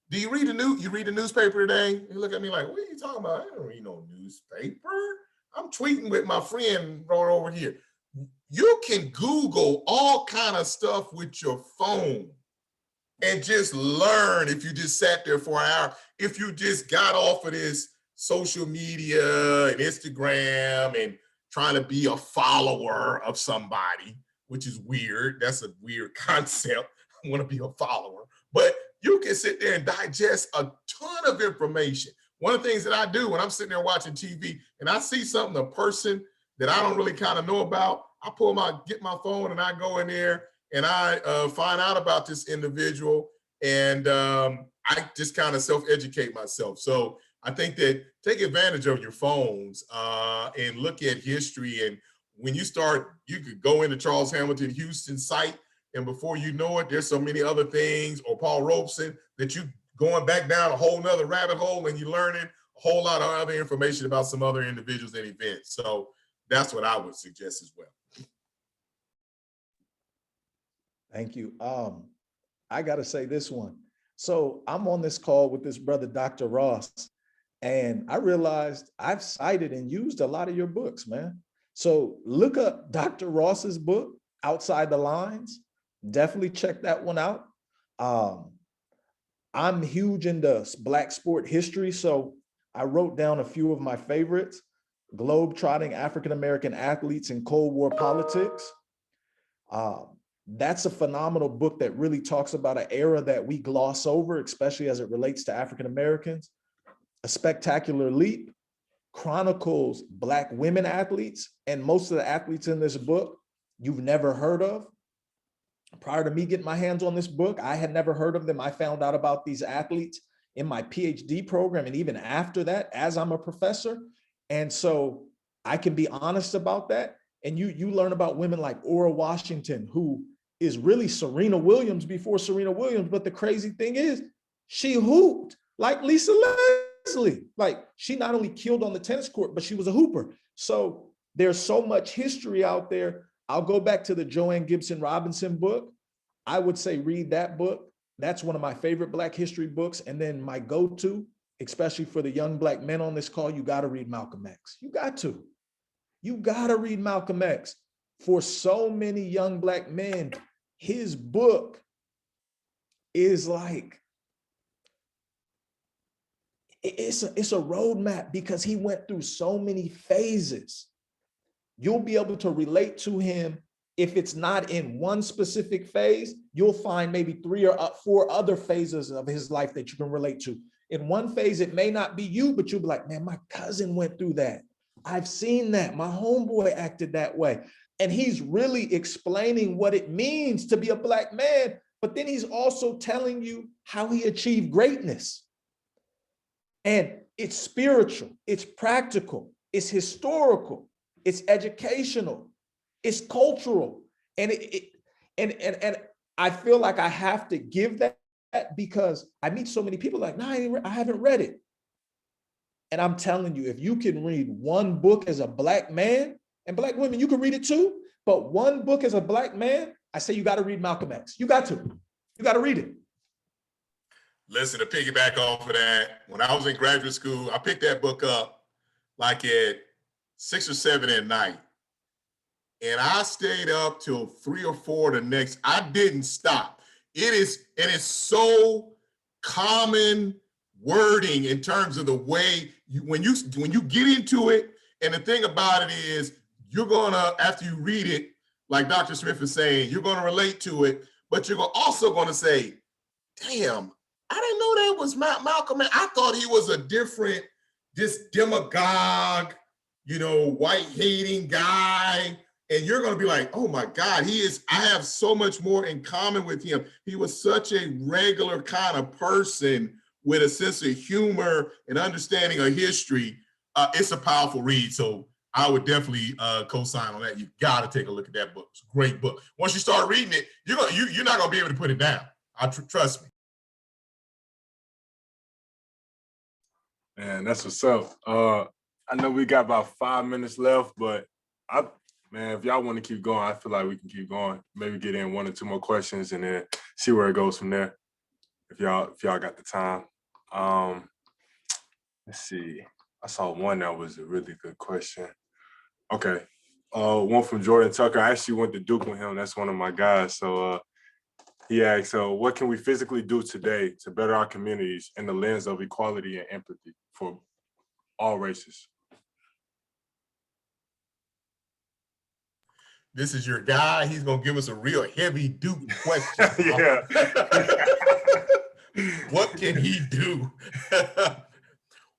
do you read the newspaper today? They look at me like, what are you talking about? I don't read no newspaper. I'm tweeting with my friend right over here. You can Google all kind of stuff with your phone and just learn if you just sat there for an hour. If you just got off of this social media and Instagram and trying to be a follower of somebody, which is weird. That's a weird concept. I want to be a follower. But you can sit there and digest a ton of information. One of the things that I do when I'm sitting there watching TV and I see something, a person that I don't really kind of know about, I get my phone and I go in there and I find out about this individual, and I just kind of self-educate myself. So I think that take advantage of your phones and look at history. And when you start, you could go into Charles Hamilton Houston site, and before you know it, there's so many other things, or Paul Robeson, that you going back down a whole nother rabbit hole and you're learning a whole lot of other information about some other individuals and events. So that's what I would suggest as well. Thank you. I got to say this one. So I'm on this call with this brother, Dr. Ross, and I realized I've cited and used a lot of your books, man. So look up Dr. Ross's book, Outside the Lines. Definitely check that one out. I'm huge into Black sport history. So I wrote down a few of my favorites: globe-trotting African-American athletes in Cold War politics. That's a phenomenal book that really talks about an era that we gloss over, especially as it relates to African-Americans. A Spectacular Leap chronicles Black women athletes, and most of the athletes in this book you've never heard of. Prior to me getting my hands on this book, I had never heard of them. I found out about these athletes in my PhD program, and even after that, as I'm a professor. And so I can be honest about that. And you learn about women like Ora Washington, who is really Serena Williams before Serena Williams. But the crazy thing is, she hooped like Lisa Leslie. Like, she not only killed on the tennis court, but she was a hooper. So there's so much history out there. I'll go back to the Joanne Gibson Robinson book. I would say read that book. That's one of my favorite Black history books. And then my go-to, especially for the young Black men on this call, you got to read Malcolm X. You got to. You got to read Malcolm X. For so many young Black men, his book is like, it's a roadmap, because he went through so many phases. You'll be able to relate to him. If it's not in one specific phase, you'll find maybe 3 or 4 other phases of his life that you can relate to. In one phase, it may not be you, but you'll be like, man, my cousin went through that. I've seen that. My homeboy acted that way. And he's really explaining what it means to be a Black man, but then he's also telling you how he achieved greatness. And it's spiritual, it's practical, it's historical, it's educational, it's cultural. And and I feel like I have to give that, because I meet so many people like, no, I haven't read it. And I'm telling you, if you can read one book as a Black man, and Black women, you can read it too, but one book as a Black man, I say you got to read Malcolm X. You got to read it. Listen, to piggyback off of that, when I was in graduate school, I picked that book up like at 6 or 7 at night. And I stayed up till 3 or 4 the next. I didn't stop. It is so common wording in terms of the way when you get into it. And the thing about it is, you're gonna, after you read it, like Dr. Smith is saying, you're gonna relate to it, but you're also gonna say, damn, I didn't know that was Malcolm. I thought he was a different, this demagogue, white hating guy. And you're going to be like, oh my God, I have so much more in common with him. He was such a regular kind of person with a sense of humor and understanding of history. It's a powerful read. So I would definitely co-sign on that. You got to take a look at that book. It's a great book. Once you start reading it, you're not going to be able to put it down. Trust me. Man, that's what's up. I know we got about 5 minutes left, but man, if y'all want to keep going, I feel like we can keep going. Maybe get in 1 or 2 more questions and then see where it goes from there. If y'all got the time. Let's see. I saw one that was a really good question. Okay. One from Jordan Tucker. I actually went to Duke with him. That's one of my guys. So he asked, what can we physically do today to better our communities in the lens of equality and empathy for all races? This is your guy. He's going to give us a real heavy Duke question. Yeah. What can he do?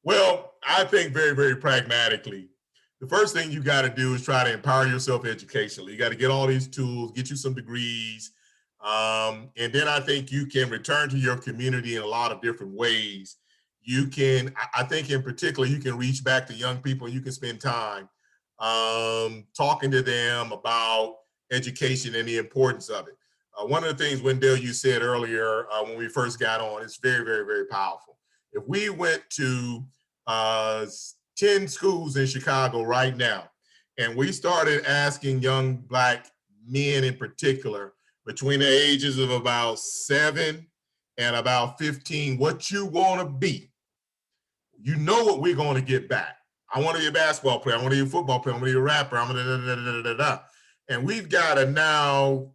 Well, I think very, very pragmatically, the first thing you got to do is try to empower yourself educationally. You got to get all these tools, get you some degrees. And then I think you can return to your community in a lot of different ways. You can, I think in particular, you can reach back to young people. You can spend time talking to them about education and the importance of it. One of the things, Wendell, you said earlier when we first got on, it's very, very, very powerful. If we went to 10 schools in Chicago right now, and we started asking young Black men in particular, between the ages of about 7 and about 15, what you want to be, you know what we're going to get back. I want to be a basketball player. I want to be a football player. I want to be a rapper. I'm going to And we've got to now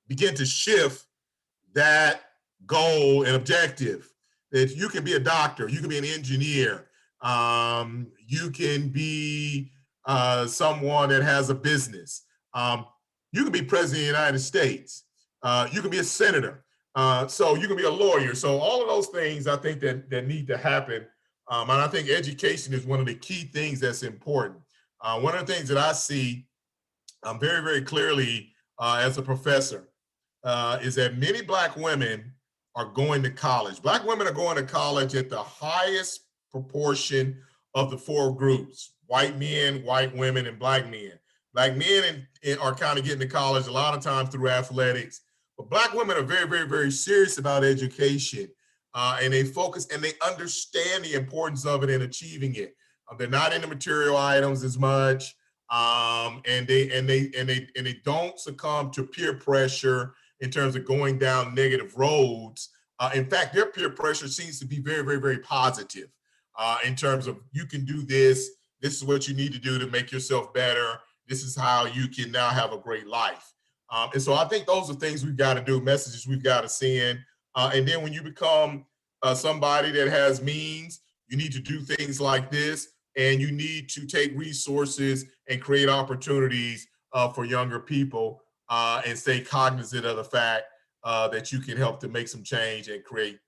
begin to shift that goal and objective. That you can be a doctor, you can be an engineer, You can be someone that has a business. You can be president of the United States. You can be a senator. So you can be a lawyer. So all of those things I think that need to happen. And I think education is one of the key things that's important. One of the things that I see very, very clearly as a professor is that many Black women are going to college. Black women are going to college at the highest proportion of the four groups: white men, white women, and Black men. Black men are kind of getting to college a lot of times through athletics, but Black women are very, very, very serious about education, and they focus and they understand the importance of it and achieving it. They're not into material items as much, and they don't succumb to peer pressure in terms of going down negative roads. In fact, their peer pressure seems to be very, very, very positive in terms of you can do this. This is what you need to do to make yourself better. This is how you can now have a great life. And so I think those are things we've got to do, messages we've got to send. And then when you become somebody that has means, you need to do things like this, and you need to take resources and create opportunities for younger people and stay cognizant of the fact that you can help to make some change and create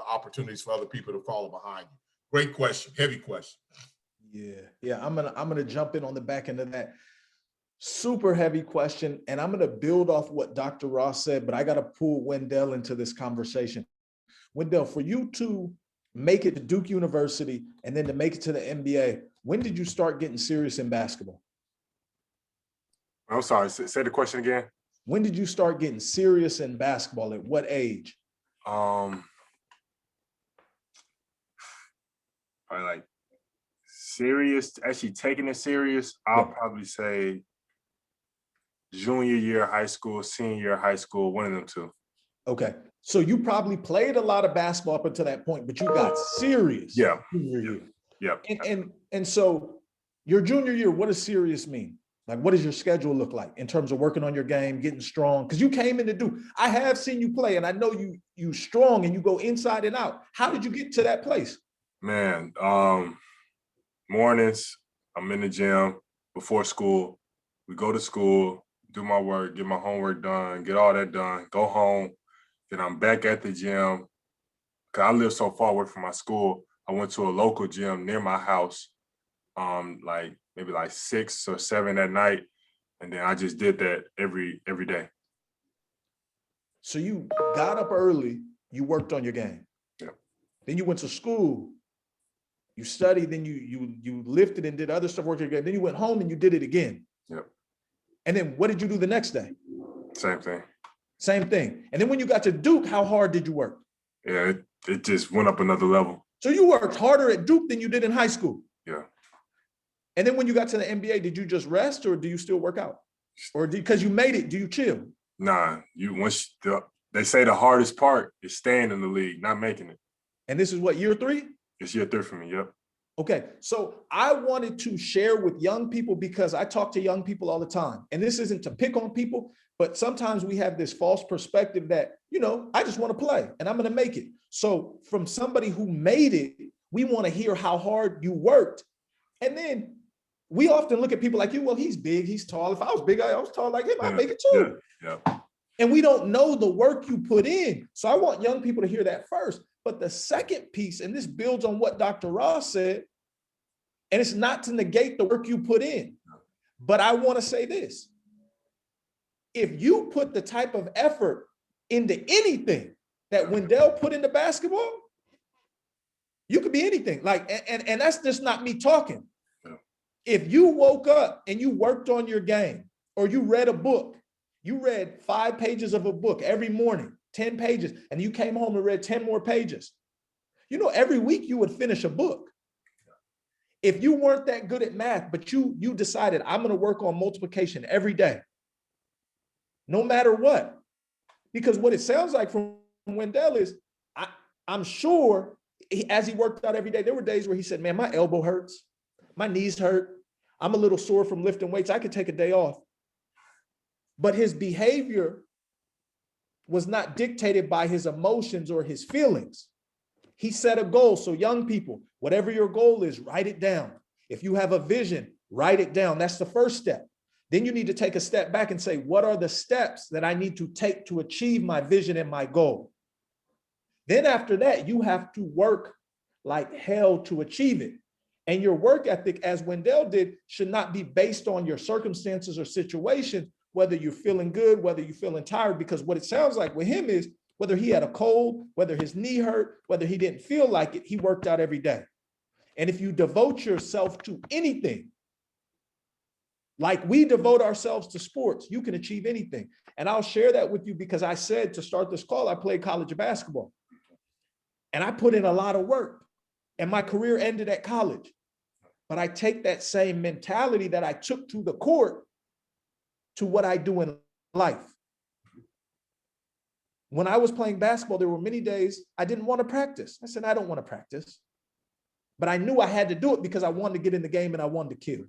opportunities for other people to follow behind you. Great question, heavy question. Yeah. I'm gonna jump in on the back end of that. Super heavy question, and I'm gonna build off what Dr. Ross said, but I gotta pull Wendell into this conversation. Wendell, for you to make it to Duke University and then to make it to the NBA, when did you start getting serious in basketball? I'm sorry, say the question again. When did you start getting serious in basketball? At what age? Probably like serious, actually taking it serious, I'll probably say junior year of high school, senior year of high school, one of them two. Okay. So you probably played a lot of basketball up until that point, but you got serious. Yeah. Junior year. Yeah. And so your junior year, what does serious mean? Like, what does your schedule look like in terms of working on your game, getting strong? Because you came in to do, I have seen you play, and I know you strong and you go inside and out. How did you get to that place? Man, mornings, I'm in the gym before school. We go to school, do my work, get my homework done, get all that done, go home. Then I'm back at the gym. Cause I live so far away from my school. I went to a local gym near my house, like maybe like 6 or 7 at night. And then I just did that every day. So you got up early, you worked on your game. Yeah. Then you went to school, you studied, then you lifted and did other stuff, worked your game. Then you went home and you did it again. Yep. And then what did you do the next day? Same thing. Same thing. And then when you got to Duke, how hard did you work? Yeah, it just went up another level. So you worked harder at Duke than you did in high school. Yeah. And then when you got to the NBA, did you just rest or do you still work out? Or because you made it, do you chill? Nah, they say the hardest part is staying in the league, not making it. And this is what, year 3? It's year 3 for me, yep. Okay, so I wanted to share with young people because I talk to young people all the time. And this isn't to pick on people, but sometimes we have this false perspective that, I just want to play and I'm going to make it. So from somebody who made it, we want to hear how hard you worked. And then we often look at people like you, well, he's big, he's tall. If I was big, I was tall like him, I'd make it too. Yeah. And we don't know the work you put in. So I want young people to hear that first. But the second piece, and this builds on what Dr. Ross said, and it's not to negate the work you put in, but I want to say this. If you put the type of effort into anything that Wendell put into basketball, you could be anything. Like, and that's just not me talking. If you woke up and you worked on your game, or you read a book, you read 5 pages of a book every morning, 10 pages, and you came home and read 10 more pages, every week you would finish a book. If you weren't that good at math, but you decided, I'm going to work on multiplication every day, no matter what, because what it sounds like from Wendell is, I'm sure as he worked out every day, there were days where he said, man, my elbow hurts, my knees hurt, I'm a little sore from lifting weights, I could take a day off. But his behavior was not dictated by his emotions or his feelings. He set a goal. So young people, whatever your goal is, write it down. If you have a vision, write it down. That's the first step. Then you need to take a step back and say, what are the steps that I need to take to achieve my vision and my goal? Then after that, you have to work like hell to achieve it. And your work ethic, as Wendell did, should not be based on your circumstances or situation, whether you're feeling good, whether you're feeling tired, because what it sounds like with him is whether he had a cold, whether his knee hurt, whether he didn't feel like it, he worked out every day. And if you devote yourself to anything, like we devote ourselves to sports, you can achieve anything. And I'll share that with you because I said to start this call, I played college basketball. And I put in a lot of work. And my career ended at college. But I take that same mentality that I took to the court to what I do in life. When I was playing basketball, there were many days I didn't want to practice. I said, I don't want to practice. But I knew I had to do it because I wanted to get in the game and I wanted to kill.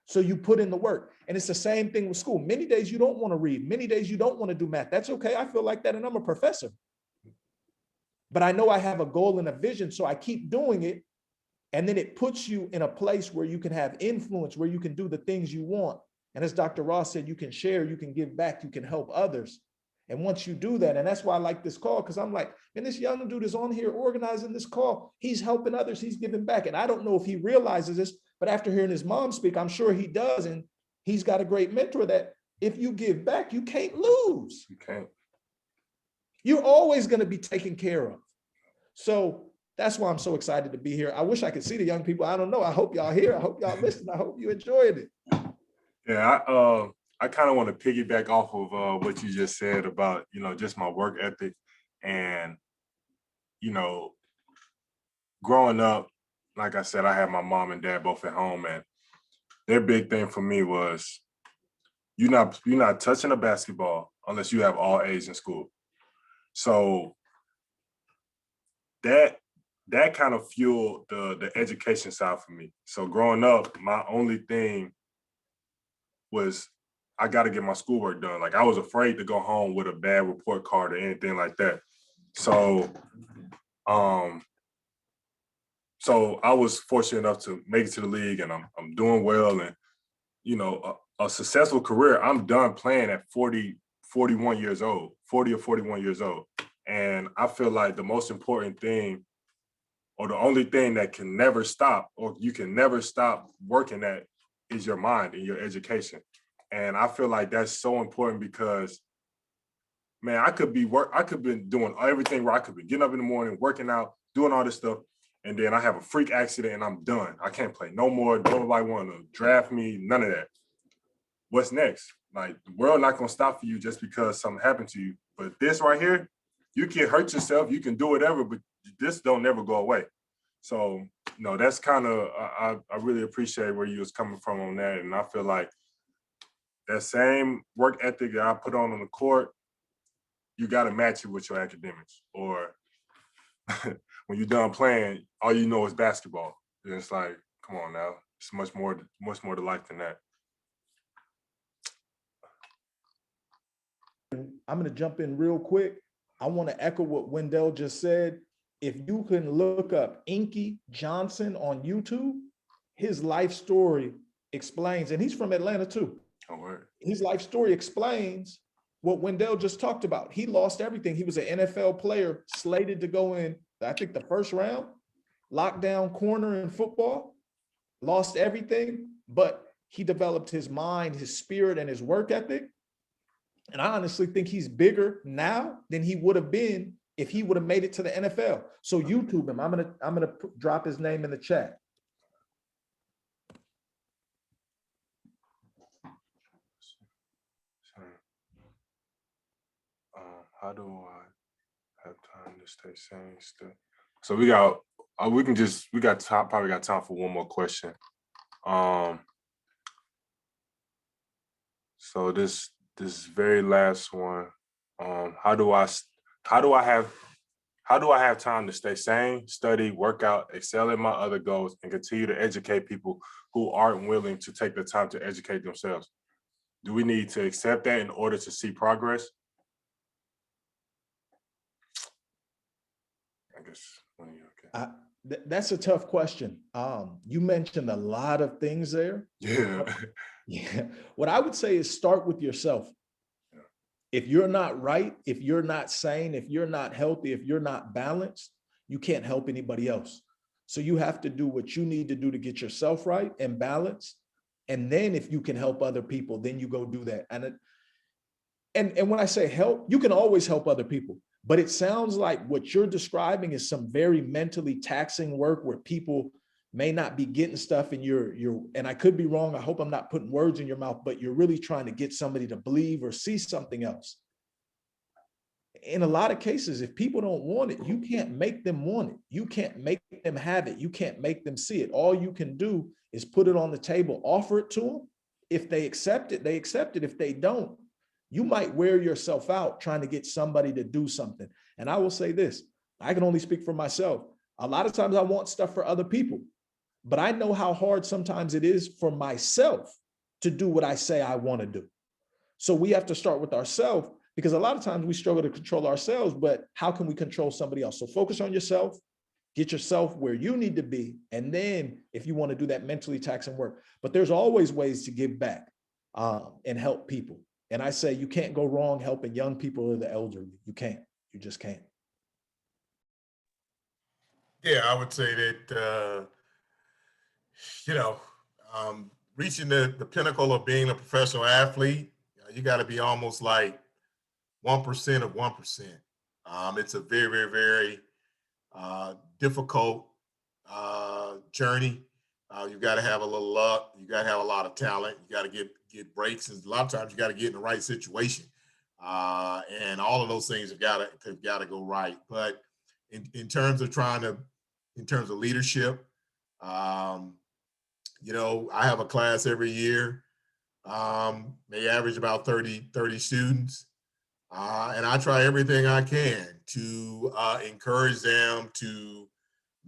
So you put in the work. And it's the same thing with school. Many days you don't want to read. Many days you don't want to do math. That's okay. I feel like that and I'm a professor. But I know I have a goal and a vision, so I keep doing it. And then it puts you in a place where you can have influence, where you can do the things you want. And as Dr. Ross said, you can share, you can give back, you can help others. And once you do that, and that's why I like this call, because I'm like, man, this young dude is on here organizing this call. He's helping others, he's giving back. And I don't know if he realizes this, but after hearing his mom speak, I'm sure he does. And he's got a great mentor that if you give back, you can't lose. You can't. You're always going to be taken care of. So that's why I'm so excited to be here. I wish I could see the young people. I don't know. I hope y'all here. I hope y'all listen. I hope you enjoyed it. Yeah, I kind of want to piggyback off of what you just said about, just my work ethic and, growing up, like I said, I had my mom and dad both at home, and their big thing for me was you're not touching a basketball unless you have all A's in school. So that kind of fueled the education side for me. So growing up, my only thing was I got to get my schoolwork done. Like I was afraid to go home with a bad report card or anything like that. So, so I was fortunate enough to make it to the league, and I'm doing well, and a successful career. I'm done playing at 40 or 41 years old. And I feel like the most important thing, or the only thing that can never stop, or you can never stop working at, is your mind and your education. And I feel like that's so important because, man, I could be doing everything where I could be getting up in the morning, working out, doing all this stuff, and then I have a freak accident and I'm done. I can't play no more. Nobody want to draft me, none of that. What's next? Like, the world not gonna stop for you just because something happened to you. But this right here, you can hurt yourself, you can do whatever, but this don't never go away. So, that's kind of, I really appreciate where you was coming from on that. And I feel like that same work ethic that I put on the court, you got to match it with your academics. Or when you're done playing, all you know is basketball. And it's like, come on now, it's much more to life than that. I'm going to jump in real quick. I want to echo what Wendell just said. If you can look up Inky Johnson on YouTube, his life story explains, and he's from Atlanta too. Oh, word. His life story explains what Wendell just talked about. He lost everything. He was an NFL player slated to go in, I think, the first round, lockdown corner in football, lost everything, but he developed his mind, his spirit, and his work ethic. And I honestly think he's bigger now than he would have been if he would have made it to the NFL. So YouTube him. I'm gonna drop his name in the chat. How do I have time to stay sane still? So we got probably got time for one more question. So this very last one, how do I have time to stay sane, study, work out, excel in my other goals, and continue to educate people who aren't willing to take the time to educate themselves? Do we need to accept that in order to see progress? I August 20, okay. That's a tough question. You mentioned a lot of things there. Yeah. Yeah. What I would say is start with yourself. Yeah. If you're not right, if you're not sane, if you're not healthy, if you're not balanced, you can't help anybody else. So you have to do what you need to do to get yourself right and balanced. And then if you can help other people, then you go do that. And when I say help, you can always help other people. But it sounds like what you're describing is some very mentally taxing work where people may not be getting stuff, and and I could be wrong. I hope I'm not putting words in your mouth, but you're really trying to get somebody to believe or see something else. In a lot of cases, if people don't want it, you can't make them want it. You can't make them have it. You can't make them see it. All you can do is put it on the table, offer it to them. If they accept it, they accept it. If they don't, you might wear yourself out trying to get somebody to do something. And I will say this, I can only speak for myself. A lot of times I want stuff for other people, but I know how hard sometimes it is for myself to do what I say I want to do. So we have to start with ourselves, because a lot of times we struggle to control ourselves, but how can we control somebody else? So focus on yourself, get yourself where you need to be. And then if you want to do that mentally taxing work, but there's always ways to give back and help people. And I say, you can't go wrong helping young people or the elderly. You can't, you just can't. Yeah, I would say that, you know, reaching the pinnacle of being a professional athlete, you got to be almost like 1% of 1%. It's a very, very, very difficult journey. You got to have a little luck. You got to have a lot of talent. You got to get breaks, and a lot of times you got to get in the right situation. And all of those things have got to go right. But in terms of in terms of leadership, you know, I have a class every year. They average about 30 students. And I try everything I can to encourage them to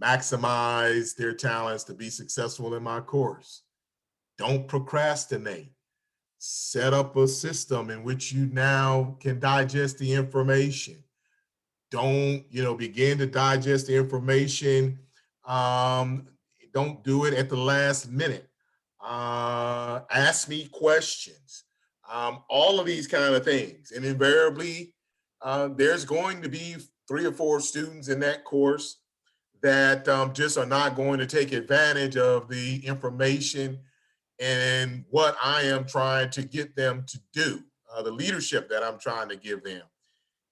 maximize their talents to be successful in my course. Don't procrastinate. Set up a system in which you now can digest the information. Don't, you know, begin to digest the information. Don't do it at the last minute. Ask me questions. All of these kind of things. And invariably, there's going to be 3 or 4 students in that course that just are not going to take advantage of the information and what I am trying to get them to do, the leadership that I'm trying to give them.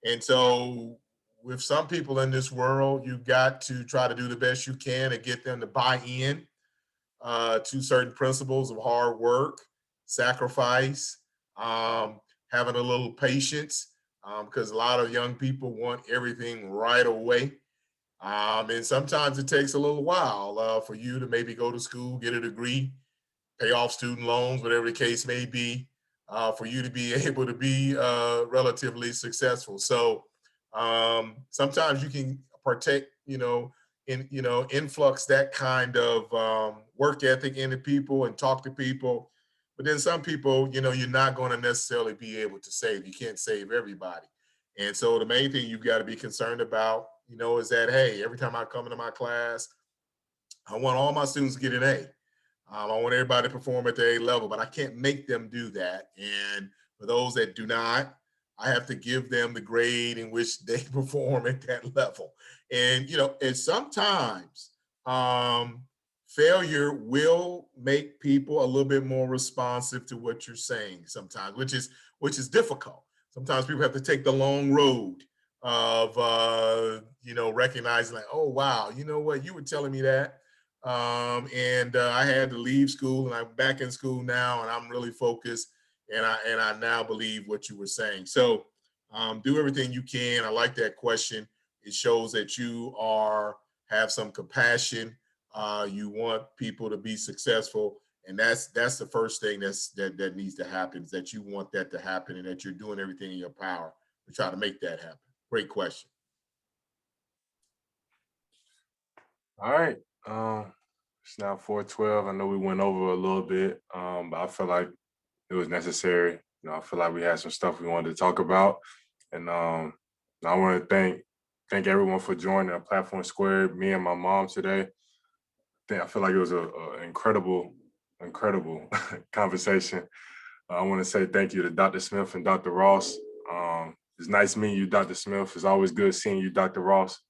And so with some people in this world, you've got to try to do the best you can to get them to buy in to certain principles of hard work, sacrifice, having a little patience, because a lot of young people want everything right away. And sometimes it takes a little while for you to maybe go to school, get a degree, pay off student loans, whatever the case may be, for you to be able to be relatively successful. So sometimes you can partake, influx that kind of work ethic into people and talk to people. But then some people, you're not going to necessarily be able to save. You can't save everybody. And so the main thing you've got to be concerned about, is that, hey, every time I come into my class, I want all my students to get an A. I want everybody to perform at the A level, but I can't make them do that. And for those that do not, I have to give them the grade in which they perform at that level. And, and sometimes failure will make people a little bit more responsive to what you're saying sometimes, which is difficult. Sometimes people have to take the long road of, recognizing like, oh, wow, you know what, you were telling me that. And I had to leave school, and I'm back in school now, and I'm really focused, and I now believe what you were saying. So do everything you can. I like that question. It shows that you have some compassion. You want people to be successful, and that's the first thing that needs to happen, is that you want that to happen, and that you're doing everything in your power to try to make that happen. Great question. All right. It's now 4:12. I know we went over a little bit, but I feel like it was necessary. I feel like we had some stuff we wanted to talk about. And I want to thank thank everyone for joining Platform Square, me and my mom today. I feel like it was an incredible conversation. I want to say thank you to Dr. Smith and Dr. Ross. It's nice meeting you, Dr. Smith. It's always good seeing you, Dr. Ross.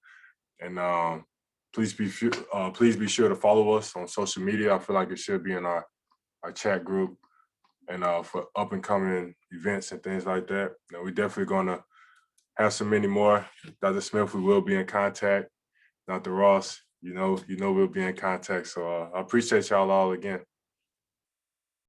And please be sure to follow us on social media. I feel like it should be in our chat group, and for up and coming events and things like that. We're definitely gonna have so many more. Dr. Smith, we will be in contact. Dr. Ross, you know we'll be in contact. So I appreciate y'all all again.